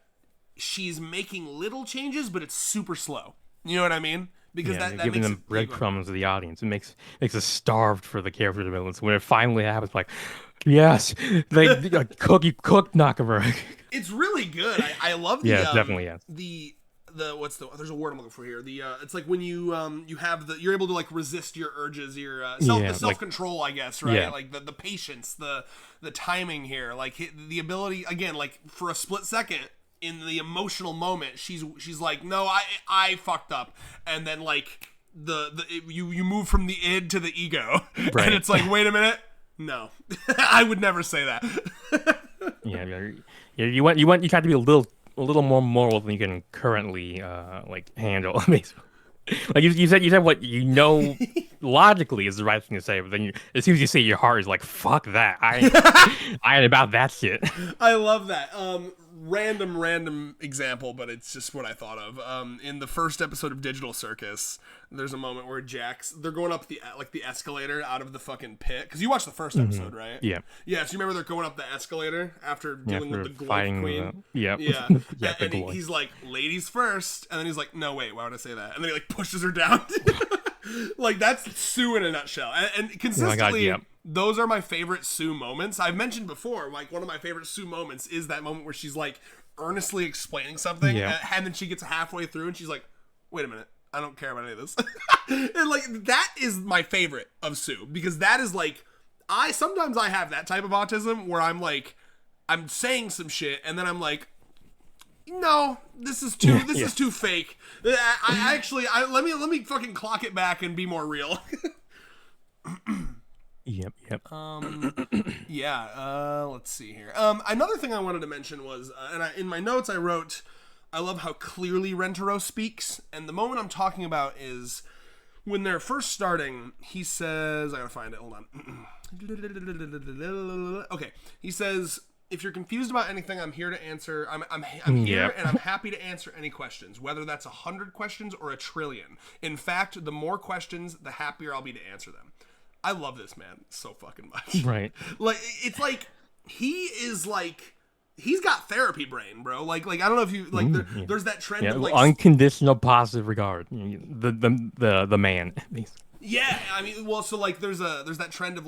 she's making little changes, but it's super slow. You know what I mean? Because that giving makes them breadcrumbs to the audience. It makes us starved for the character development. So when it finally happens, like, yes, they cook Nakamura. It's really good. I love the definitely, yes. There's a word I'm looking for here. It's like when you have you're able to resist your urges, your self-control, I guess, right? Yeah. Like the patience, the timing here, the ability, again, for a split second in the emotional moment, she's like, no, I fucked up, and then you move from the id to the ego, right. And it's like, wait a minute, no, I would never say that. You tried to be a little more moral than you can currently handle. Like you said what logically is the right thing to say, but then as soon as you say, your heart is like, fuck that. I ain't about that shit. I love that. Random example, but it's just what I thought of. In the first episode of Digital Circus, there's a moment where they're going up the escalator out of the fucking pit. Because you watched the first episode, right? Yeah. Yeah, so you remember they're going up the escalator after dealing with the Glow Queen? Yeah. And he's like, ladies first. And then he's like, no, wait, why would I say that? And then he pushes her down. That's Sue in a nutshell. And consistently, those are my favorite Sue moments. I've mentioned before, one of my favorite Sue moments is that moment where she's earnestly explaining something, and then she gets halfway through and she's like, wait a minute, I don't care about any of this. And that is my favorite of Sue, because that is sometimes I have that type of autism where I'm saying some shit and then I'm like, no, this is too fake. Let me fucking clock it back and be more real. Yep. Let's see here. Another thing I wanted to mention was, in my notes I wrote, I love how clearly Rentarou speaks, and the moment I'm talking about is when they're first starting. He says, I gotta find it. Hold on. Okay, he says, if you're confused about anything, I'm here to answer. I'm here, and I'm happy to answer any questions, whether that's 100 questions or 1 trillion. In fact, the more questions, the happier I'll be to answer them. I love this man so fucking much. Right. It's he's got therapy brain, bro. I don't know if you there's that trend of unconditional positive regard. The man. Yeah, I mean, well, so there's that trend of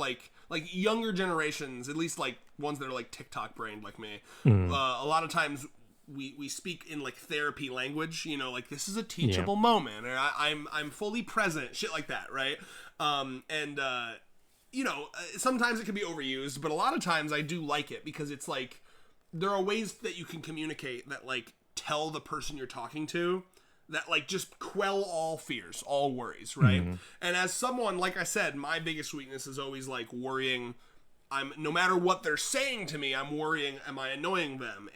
younger generations, at least ones that are TikTok brained like me. A lot of times we speak in therapy language, this is a teachable moment, or I'm fully present, shit like that, right? Sometimes it can be overused, but a lot of times I do like it because it's there are ways that you can communicate that tell the person you're talking to that just quell all fears, all worries, right? And as someone, like I said, my biggest weakness is always worrying. No matter what they're saying to me, I'm worrying, am I annoying them?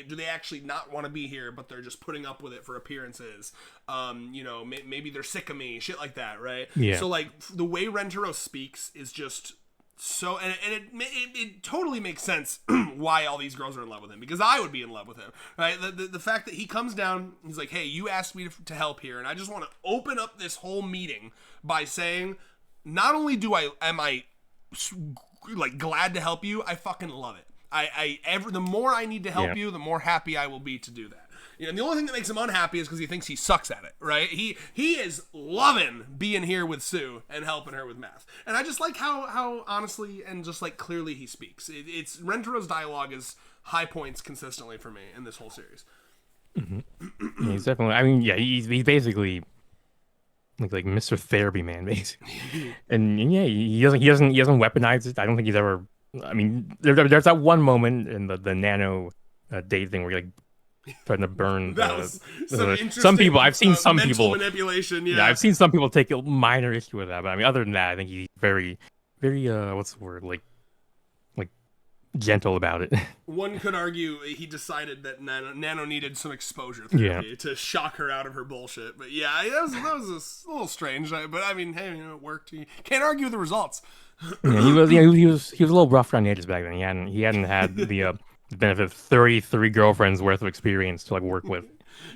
Do they actually not want to be here, but they're just putting up with it for appearances? Maybe they're sick of me, shit like that, right? Yeah. So the way Rentarou speaks is just so, and it totally makes sense why all these girls are in love with him, because I would be in love with him, right? The fact that he comes down, he's like, hey, you asked me to help here, and I just want to open up this whole meeting by saying, not only am I glad to help you, I fucking love it. The more I need to help you, the more happy I will be to do that. And the only thing that makes him unhappy is because he thinks he sucks at it, right? He is loving being here with Sue and helping her with math. And I just like how honestly and just like clearly he speaks. It's Rentarou's dialogue is high points consistently for me in this whole series. Mm-hmm. Yeah, he's definitely. I mean, yeah, he's basically like Mr. Therapy Man, basically. And yeah, he doesn't weaponize it. I don't think he's ever. I mean, there's that one moment in the nano date thing where he like trying to burn some people. I've seen some people manipulation. Yeah, I've seen some people take a minor issue with that. But I mean, other than that, I think he's very what's the word, like gentle about it. One could argue he decided that Nano needed some exposure therapy to shock her out of her bullshit. But yeah, that was a little strange. But I mean, hey, it worked. You can't argue with the results. Yeah, he was a little rough around the edges back then. He hadn't had the benefit of 33 girlfriends worth of experience to like work with.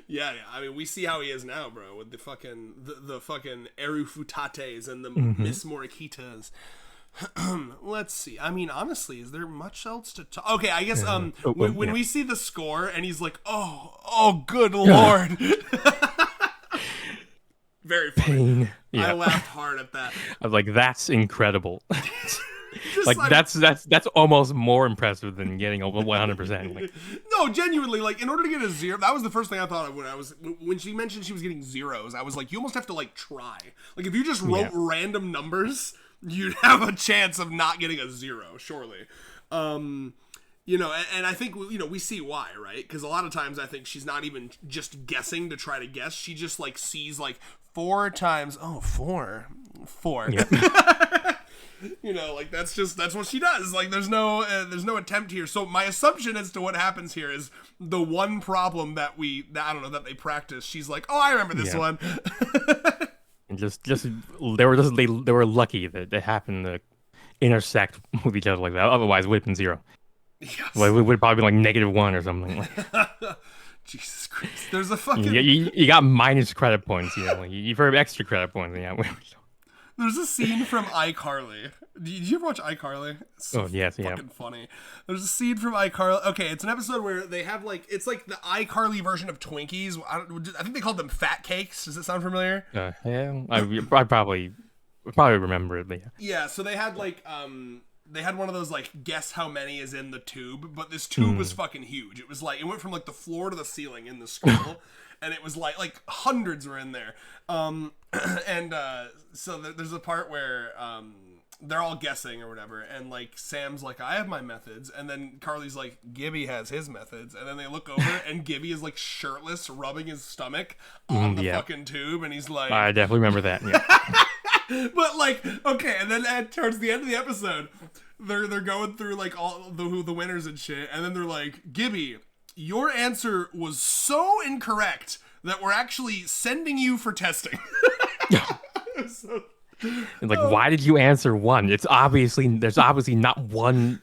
Yeah. I mean, we see how he is now, bro, with the fucking Erufutates and the Miss Moriquitas. Let's see. I mean, honestly, is there much else to talk? Okay, I guess when we see the score and he's like, oh, good lord. Very funny. Pain. Yeah. I laughed hard at that. I was like, that's incredible. Like that's almost more impressive than getting over 100%. Like, no, genuinely, like in order to get a 0, that was the first thing I thought of when she mentioned she was getting zeros. I was like, you almost have to like try. Like if you just wrote random numbers, you'd have a chance of not getting a 0, surely. And I think, we see why, right? Because a lot of times I think she's not even just guessing to try to guess. She just, like, sees, like, 4 times, 4. Yeah. Like, that's what she does. Like, there's no attempt here. So my assumption as to what happens here is the one problem that they practice. She's like, oh, I remember this one. And they were lucky that it happened to intersect with each other like that. Otherwise, it would have been 0. Yes. Well, it would probably be like -1 or something. Jesus Christ. There's a fucking... You got minus credit points, Like, you've heard extra credit points, yeah. There's a scene from iCarly. Did you ever watch iCarly? It's yes, fucking funny. There's a scene from iCarly. Okay, it's an episode where they have, like... It's like the iCarly version of Twinkies. I think they called them fat cakes. Does it sound familiar? Yeah. I probably remember it, but yeah. Yeah, so they had, like... They had one of those, like, guess how many is in the tube, but this tube was fucking huge. It was, like, it went from, like, the floor to the ceiling in the school, and it was, like hundreds were in there. So there's a part where they're all guessing or whatever, and, like, Sam's like, I have my methods, and then Carly's like, Gibby has his methods, and then they look over, and Gibby is, like, shirtless, rubbing his stomach on the fucking tube, and he's like... I definitely remember that, yeah. But like, okay, and then towards the end of the episode, they're going through like all the winners and shit, and then they're like, Gibby, your answer was so incorrect that we're actually sending you for testing. Like, why did you answer 1? There's obviously not one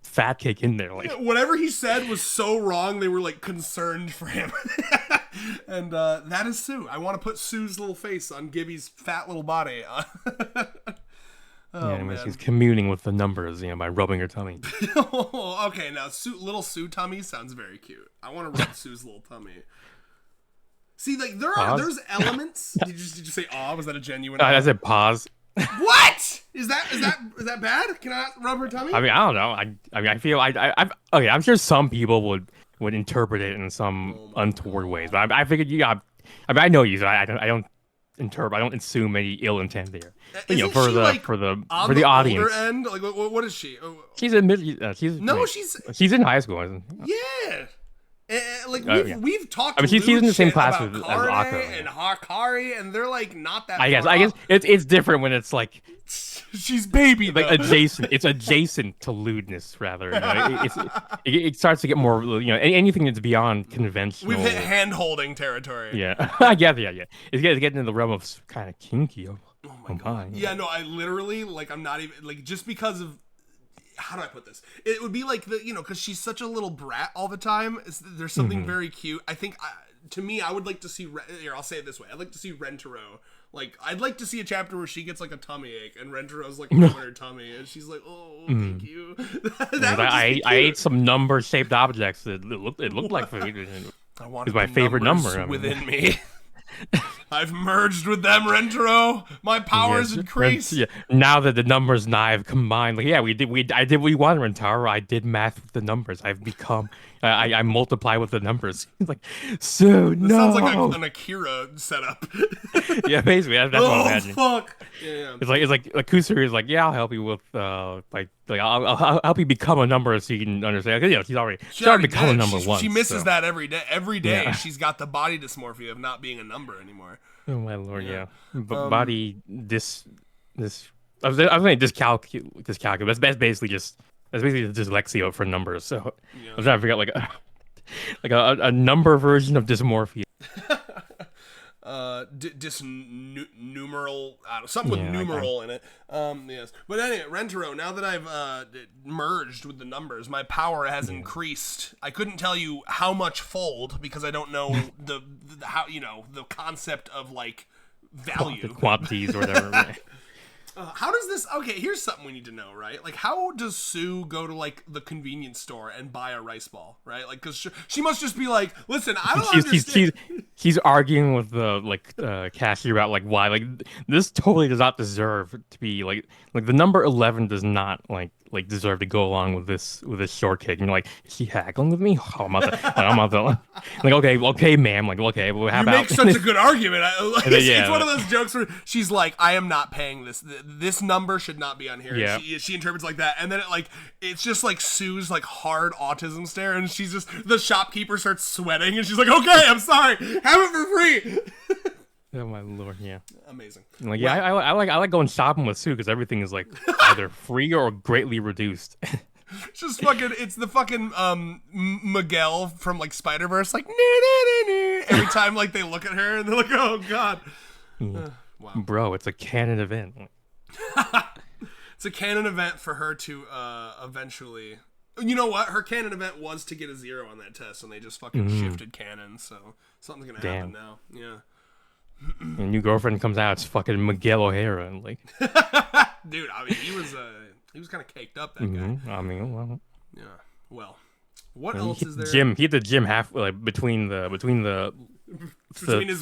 fat cake in there. Like, whatever he said was so wrong, they were like concerned for him. And that is Sue. I want to put Sue's little face on Gibby's fat little body. Man. She's communing with the numbers, by rubbing her tummy. Okay, now little Sue tummy sounds very cute. I want to rub Sue's little tummy. See, like there's elements. Did you say aw? Was that a genuine? I said pause. What is that bad? Can I rub her tummy? I mean, I don't know. I feel okay. I'm sure some people would interpret it in some untoward ways, but I figured I know you, so I don't interpret. I don't assume any ill intent there. But, for the audience. End? Like, what is she? She's she's in high school. Yeah. We've talked. I mean, she's in the same class as Akari and Hakari, and they're like not that. I guess it's different when it's like she's baby, like adjacent. It's adjacent to lewdness, rather. It starts to get more, anything that's beyond conventional. We've hit hand-holding territory. Yeah, I guess. Yeah. It's getting into the realm of kind of kinky. Oh my god. Yeah, no, I literally I'm not even just because of. How do I put this? It would be like because she's such a little brat all the time. There's something very cute. I think, to me, I would like to see. I'll say it this way. I'd like to see Rentarou. Like, I'd like to see a chapter where she gets like a tummy ache, and Rentarou's like rubbing her tummy, and she's like, "Oh, thank you." I ate some number-shaped objects that looked like food. I want It's my favorite number within me. I've merged with them, Rentarou. My powers increase. Yeah. Now that the numbers and I have combined, like, yeah, I did what we wanted, Rentarou. I did math with the numbers. I've become, I multiply with the numbers. He's like, so this sounds like an Akira setup. Yeah, basically, that's what I'm imagining. Fuck. Yeah. It's like Kusuri is like, yeah, I'll help you with, like I'll help you become a number so you can understand. You know, she's already become a number once. She misses that every day. Every day, she's got the body dysmorphia of not being a number anymore. Oh my lord, yeah. But body I was saying dyscalculus. That's basically dyslexia for numbers. So I was trying to figure out like a number version of dysmorphia. Numeral, something with numeral in it. Yes. But anyway, Rentarou, now that I've merged with the numbers, my power has increased. I couldn't tell you how much fold because I don't know the concept of like value, the quantities or whatever. How does this? Okay, here's something we need to know, right? Like, how does Sue go to like the convenience store and buy a rice ball, right? Like, because she must just be like, listen, I don't understand. He's arguing with the cashier about like why like this totally does not deserve to be like the number 11 does not like deserve to go along with this short cake. And you're like, is she haggling with me? Oh, I'm about to like okay, ma'am. Like, okay, well, how about you make such a good argument. It's one of those jokes where she's like, I am not paying this. This number should not be on here. Yeah. She interprets like that, and then it's just like Sue's like hard autism stare, and she's just the shopkeeper starts sweating, and she's like, okay, I'm sorry, have it for free. Oh my lord, yeah, amazing. Like, yeah, I like going shopping with Sue because everything is like either free or greatly reduced. It's just fucking. It's the fucking Miguel from like Spider-Verse, like every time like they look at her and they're like, oh god. Wow, bro, it's a canon event. It's a canon event for her to eventually. You know what? Her canon event was to get a 0 on that test, and they just fucking shifted canon. So something's gonna happen now. Yeah. Your new girlfriend comes out, it's fucking Miguel O'Hara, and like, dude. I mean, he was kind of caked up. That guy. I mean, well, yeah. Well, what else is there? He hit the gym half like between his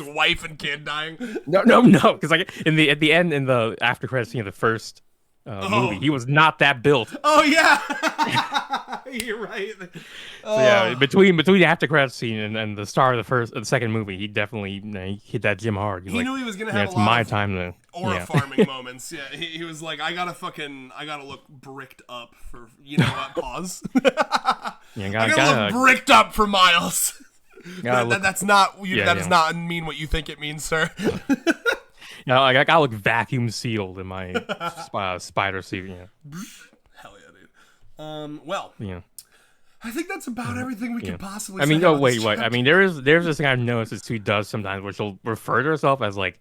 wife and kid dying. No, because like at the end in the after credits scene of the first movie, he was not that built. Oh yeah, you're right. So, yeah, between the after credits scene and the start of the second movie, he definitely he hit that gym hard. He knew he was gonna have a lot of time to aura farming moments. Yeah, he was like, I gotta look bricked up for what? Pause. I gotta look bricked up for Miles. That's not that does not mean what you think it means, sir. No, I gotta look vacuum sealed in my spider suit. Yeah. Hell yeah, dude. Well, yeah. I think that's about everything we can possibly. I mean, no, wait. I mean, there's this thing I've noticed that Sue does sometimes, where she'll refer to herself as like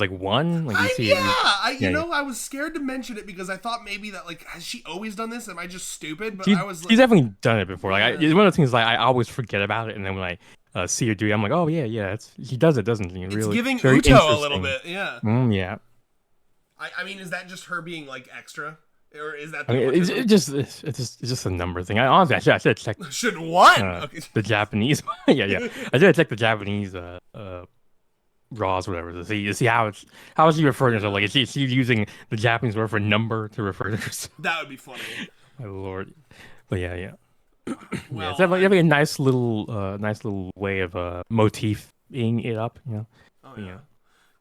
one. Like I was scared to mention it because I thought maybe that like has she always done this? Am I just stupid? But she's definitely done it before. Like it's one of those things like I always forget about it, and then when I see her do it, I'm like, oh yeah, she does it, doesn't she? It's really giving Uto a little bit, yeah. Yeah. I mean, is that just her being like extra, or is that? It's just a number thing. I should have checked. Should what? The Japanese. yeah. I should have checked the Japanese raws, whatever, to see how is she referring to herself? Like, is she using the Japanese word for number to refer to herself? That would be funny. My lord. But yeah. Well, it's definitely a nice little way of motifing it up, you know. Oh yeah.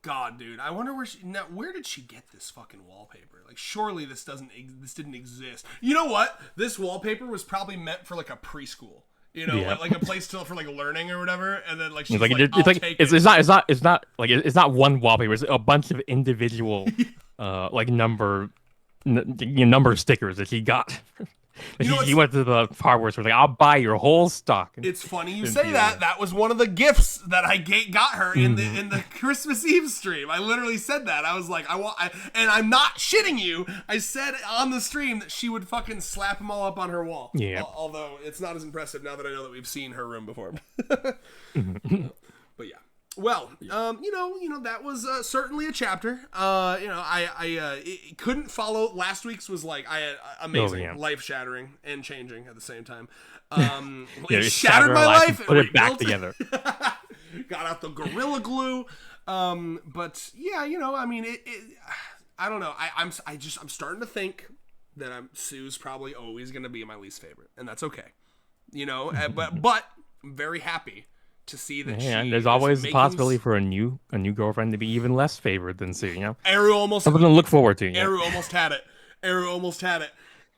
God, dude, I wonder where did she get this fucking wallpaper? Like, surely this didn't exist. You know what? This wallpaper was probably meant for like a preschool. You know, like a place for like learning or whatever, and then like she's it's not one wallpaper. It's a bunch of individual like number stickers that she got. He went to the hardware store, like, I'll buy your whole stock. It's funny you say that. That was one of the gifts that I got her in the Christmas Eve stream. I literally said that. I was like, and I'm not shitting you. I said on the stream that she would fucking slap them all up on her wall. Yeah. Although it's not as impressive now that I know that we've seen her room before. But yeah. Well, that was certainly a chapter. I couldn't follow. Last week's was like amazing, life shattering and changing at the same time. It shattered my life. Put it back together. Got out the Gorilla Glue. But yeah, I mean, I don't know. I'm starting to think that Sue's probably always going to be my least favorite, and that's okay. But I'm very happy to see that there's always the possibility for a new girlfriend to be even less favored than Sue, Eru almost something to look forward to. Eru almost had it.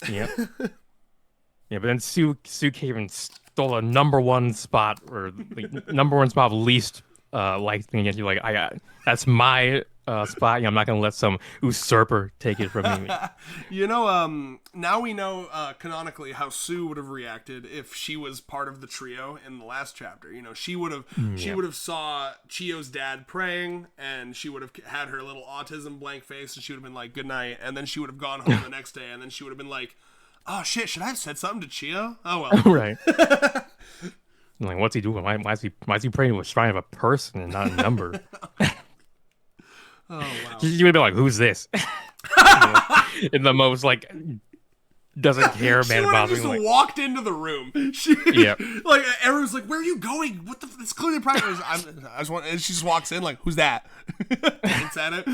Yeah. Yeah, but then Sue came and stole a number one spot, or like, number one spot of least liked thing, and you're like, that's my spot. I'm not gonna let some usurper take it from me. Now we know canonically how Sue would have reacted if she was part of the trio in the last chapter. She would have saw Chio's dad praying, and she would have had her little autism blank face, and she would have been like, good night, and then she would have gone home the next day, and then she would have been like, oh shit, should I have said something to Chio? Oh well. Right. Like, what's he doing? Why is he praying to a shrine of a person and not a number? Oh wow. You would be like, who's this? In the most like doesn't care man about me. She just walked into the room. Like everyone's like, where are you going? What the? It's clearly private. And she just walks in like, who's that? Looks at it.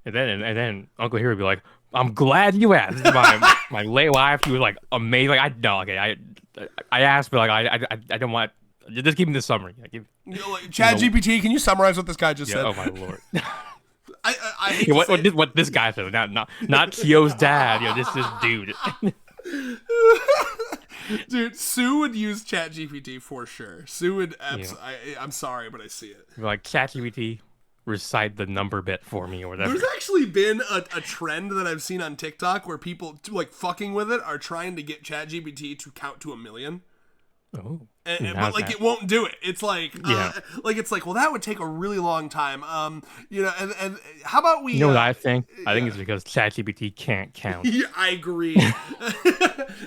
And then Uncle Hero would be like, I'm glad you asked. This is my late wife. She was like amazing. I asked, but like I don't want. Just give me the summary. ChatGPT, can you summarize what this guy just said? Oh my lord. I hate what this guy said. Not Chio's dad. This dude. Dude, Sue would use ChatGPT for sure. Sue would. I'm sorry, but I see it. Like ChatGPT, recite the number bit for me or whatever. There's actually been a trend that I've seen on TikTok where people like fucking with it are trying to get ChatGPT to count to 1 million. Oh, but like it won't do it. It's like, well, that would take a really long time. And how about we? You know what I think? I think it's because ChatGPT can't count. Yeah, I agree.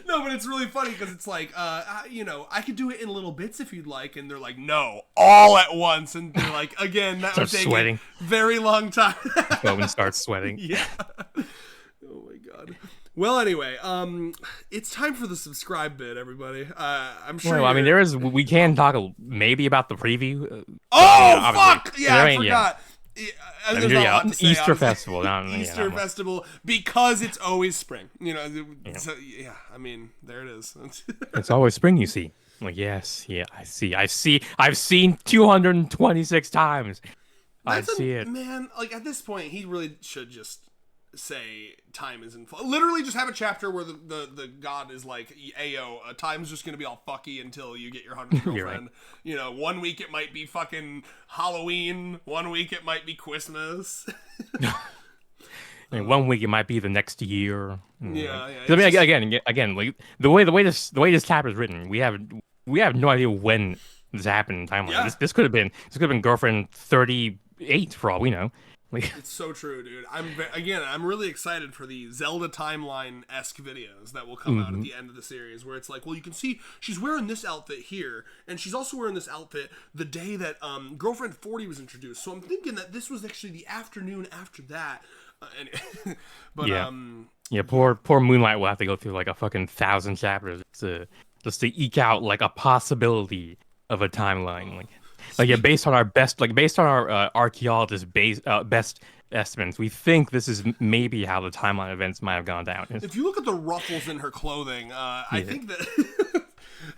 No, but it's really funny because it's like, I could do it in little bits if you'd like, and they're like, no, all at once, and they're like, again, that would take a very long time. Bowman starts sweating. Yeah. Oh my god. Well, anyway, it's time for the subscribe bit, everybody. I'm sure. Well, I mean, we can talk maybe about the preview. Fuck! Yeah, I forgot. Easter Festival. Easter Festival, because it's always spring. So, I mean, there it is. It's always spring, you see. I'm like, yes, I see. I've seen 226 times. I see it. Man, like at this point, he really should just say time is in literally just have a chapter where the god is like, ayo, time's just gonna be all fucky until you get your 100th girlfriend. Right. 1 week it might be fucking Halloween, 1 week it might be Christmas. I mean, 1 week it might be the next year. Yeah. I mean, again, like the way this chapter is written, we have no idea when this happened in timeline. Yeah. This could have been girlfriend 38 for all we know. It's so true, dude. I'm really excited for the Zelda timeline-esque videos that will come out at the end of the series, where it's like, well, you can see she's wearing this outfit here, and she's also wearing this outfit the day that Girlfriend 40 was introduced. So I'm thinking that this was actually the afternoon after that. Poor Moonlight will have to go through like a fucking 1,000 chapters just to eke out like a possibility of a timeline. Based on our archaeologists' best estimates, we think this is maybe how the timeline events might have gone down. If you look at the ruffles in her clothing, I think that.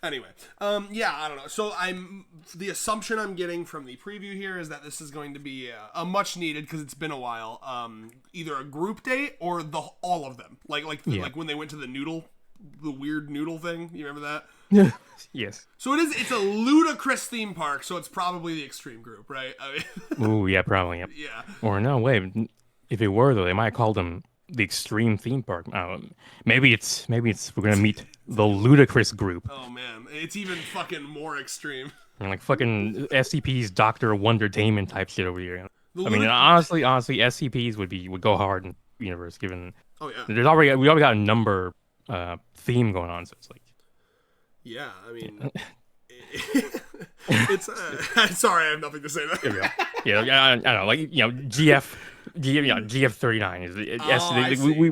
Anyway, I don't know. So the assumption I'm getting from the preview here is that this is going to be a much needed, because it's been a while, either a group date or all of them, like when they went to the weird noodle thing. You remember that? Yes. So it's a ludicrous theme park, so it's probably the extreme group, right? Ooh, yeah, probably. Yep. Yeah. Or no, wait. If it were though, they might call them the extreme theme park. Maybe it's we're gonna meet the ludicrous group. Oh man, it's even fucking more extreme. And like fucking SCP's Dr. Wondertainment type shit over here. I mean, honestly, SCPs would go hard in the universe, given. Oh yeah. We already got a number theme going on, so it's like. Yeah, I mean, It's sorry, I have nothing to say there. Yeah, I don't know, like GF39 is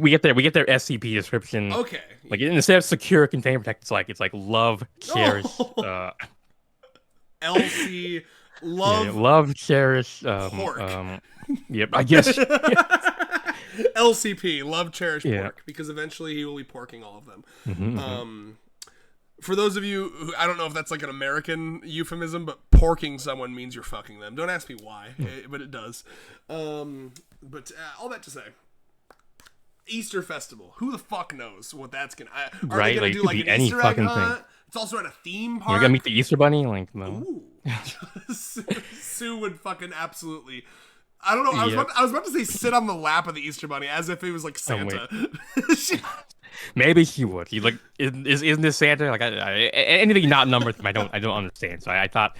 we get their SCP description. Okay. Like instead of secure container protect, it's like love, cherish, LC, love, love, cherish, pork. Yep, I guess. LCP, love, cherish, pork, because eventually he will be porking all of them. For those of you who, I don't know if that's like an American euphemism, but porking someone means you're fucking them. Don't ask me why, but it does. But all that to say, Easter festival. Who the fuck knows what that's gonna? Are they gonna do like an Easter egg hunt? Thing. It's also at a theme park. You're gonna meet the Easter Bunny, like no. Ooh. Sue would fucking absolutely. I don't know. I was about to say sit on the lap of the Easter Bunny as if it was like Santa. Maybe she would. He like isn't this Santa? Like anything not numbered, I don't understand. So I thought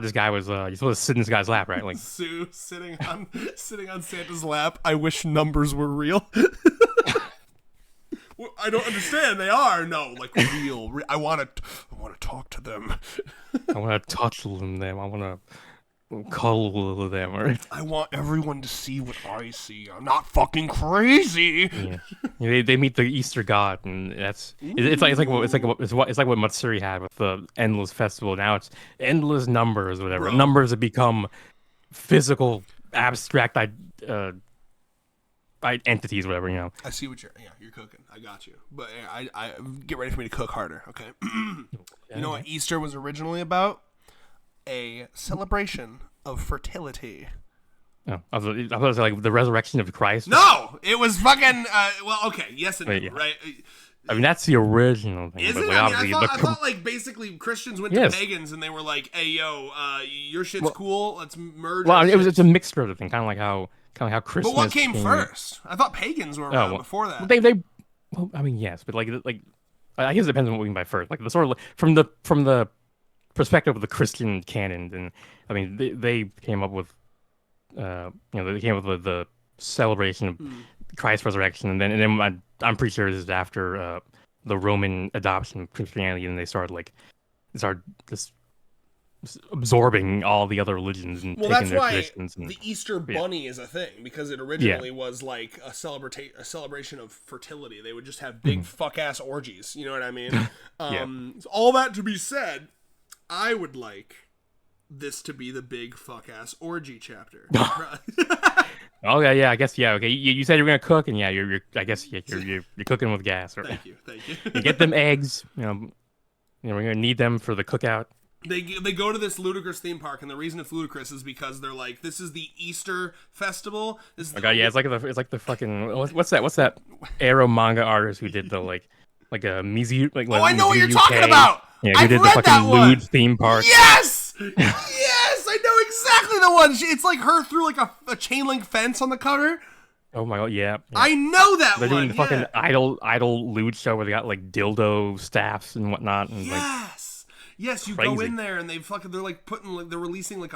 this guy was you're supposed to sit in this guy's lap, right? Like Sue sitting on Santa's lap. I wish numbers were real. Well, I don't understand. They are like real. I want to talk to them. I want to touch them. I want to cuddle them. Right? I want everyone to see what I see. I'm not fucking crazy. Yeah. They meet the Easter god, and it's like what Matsuri had with the endless festival. Now it's endless numbers, whatever. Bro. Numbers have become physical, abstract entities, whatever. I see what you're cooking. I got you, but I get ready for me to cook harder. Okay. You know what Easter was originally about? A celebration of fertility. Oh, I thought it was like the resurrection of Christ. No, it was fucking. Well, okay, yes and no, right? I mean, that's the original thing. Is it? Like, I thought like basically Christians went to pagans and they were like, "Hey, yo, your shit's cool. Let's merge." Well, it's a mixture of the thing, kind of like how Christmas. But what came first? I thought pagans were around before that. Well, I mean, yes, but like I guess it depends on what we mean by first. Like the sort of from the perspective of the Christian canon, and I mean they came up with they came up with the celebration of Christ's resurrection, and then I'm pretty sure this is after the Roman adoption of Christianity, and they started just absorbing all the other religions and taking their traditions. The Easter Bunny is a thing, because it originally was like a celebration of fertility. They would just have big fuck ass orgies. You know what I mean? All that to be said, I would like this to be the big fuck ass orgy chapter. Okay, yeah, I guess, yeah, okay. You said you're gonna cook, and you're cooking with gas. Right? Thank you. You get them eggs. We're gonna need them for the cookout. They go to this ludicrous theme park, and the reason it's ludicrous is because they're like, this is the Easter festival. It's like the fucking what's that Arrow manga artist who did the like a Mizu I know what you're talking about. Yeah, who did the fucking lewd theme park? Yes, I know exactly the one. It's like her through like a chain link fence on the cover. Oh my god, yeah. I know that They're one. doing the fucking idol lewd show where they got like dildo staffs and whatnot. And yes, you crazy. go in there and they're like they're releasing like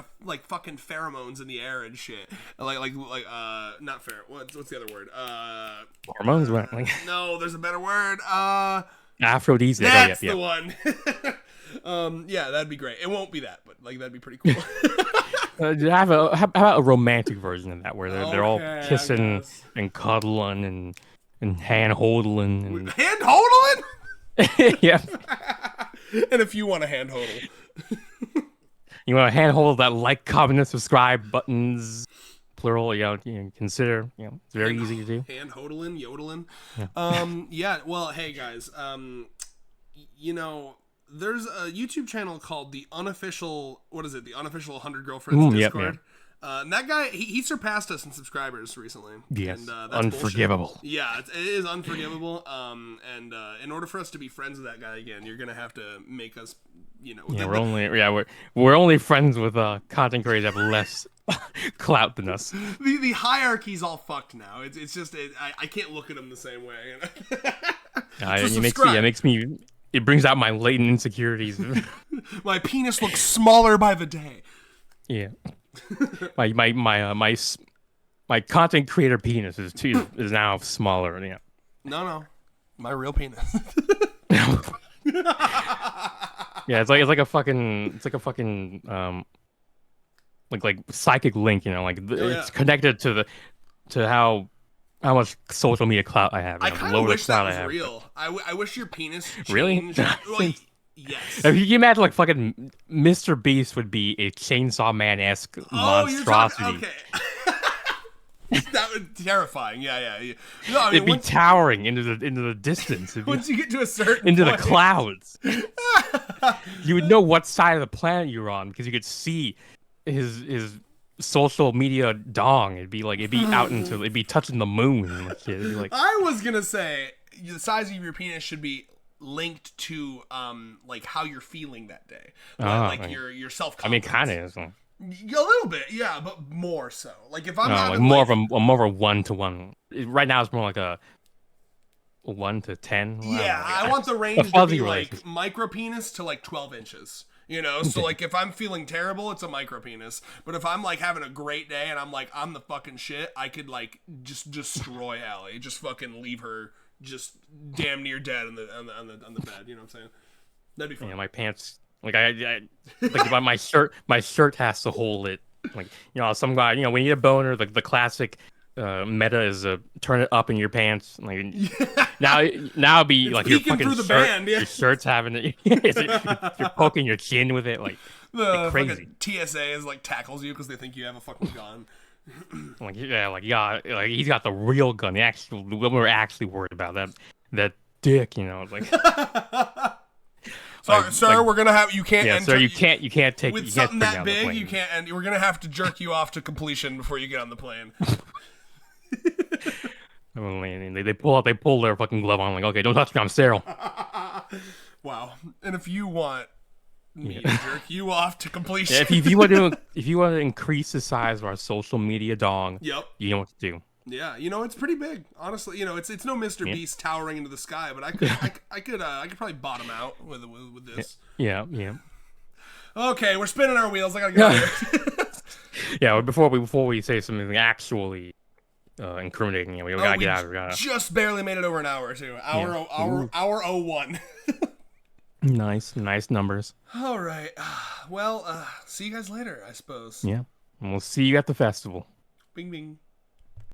fucking pheromones in the air and shit. Like not what's the other word? Hormones, right? No, there's a better word. Aphrodisiac. That's the one. Yeah, that'd be great. It won't be that, but like that'd be pretty cool. How about a romantic version of that where they're all kissing and cuddling and hand holding. Hand holding? Yeah. And if you want a hand hodl, you want a hand hold that like, comment, and subscribe buttons, plural. Consider. It's very easy to do. Hand hodling, yodeling. Well, hey guys. There's a YouTube channel called The Unofficial 100 Girlfriends Discord. And that guy, he surpassed us in subscribers recently. Yes, and, that's unforgivable. Bullshit. Yeah, it is unforgivable. And in order for us to be friends with that guy again, you're gonna have to make us, we're only friends with content creators that have less clout than us. The hierarchy's all fucked now. It's just I can't look at him the same way. It brings out my latent insecurities. My penis looks smaller by the day. Yeah. My content creator penis is now smaller. Yeah. No, my real penis. Yeah, it's like a fucking like psychic link, you know, like Oh, yeah. it's connected to how much social media clout I have. You I know, the kind of lower the wish that clout I was have. real. I wish your penis Really? changed. Well, yes. If you imagine like fucking Mr. Beast would be a Chainsaw Man-esque Oh, you're talking. monstrosity. Okay. That would terrifying. Yeah. No, I It'd mean be once towering into the distance. once you get to a certain Into the point, clouds. You would know what side of the planet you're on because you could see his social media dong. It'd be touching the moon and shit. It'd be like, I was gonna say the size of your penis should be linked to like how you're feeling that day, like your self confidence. Kind of is. A little bit, yeah, but more so. Like if I'm having like more of a 1-to-1. Right now it's more like a 1 to 10. Yeah, I I want the range to be like micro penis to like 12 inches. You know, so like if I'm feeling terrible, it's a micro penis. But if I'm like having a great day and I'm like I'm the fucking shit, I could like just destroy Allie, just fucking leave her just damn near dead on the bed. You know what I'm saying? That'd be fun. Yeah, my pants. Like like my shirt has to hold it. Like, you know, some guy, you know, when you get a boner, the classic meta is turn it up in your pants. Like now it'd be it's like your fucking through the shirt, band, yeah. your shirt's having it. You're poking your chin with it, like crazy. TSA is like tackles you because they think you have a fucking gun. Like he's got the real gun. We're actually worried about that dick, you know, like. Sorry, sir, we're gonna have you can't. Yeah, enter, sir, you can't take with you something can't that big. You can't, and we're gonna have to jerk you off to completion before you get on the plane. They pull their fucking glove on. Like, okay, don't touch me, I'm sterile. Wow. And if you want me to jerk you off to completion, yeah, if you want to increase the size of our social media dong, yep, you know what to do. Yeah, you know, it's pretty big. Honestly, you know, it's no Mr. Beast towering into the sky, but I could probably bottom out with this. Yeah. Okay, we're spinning our wheels. I gotta get out of here. Yeah, before we say something actually incriminating, you know, we gotta get out of here. Just barely made it over an hour too. Hour 01. Nice numbers. All right. Well, see you guys later, I suppose. Yeah, and we'll see you at the festival. Bing bing.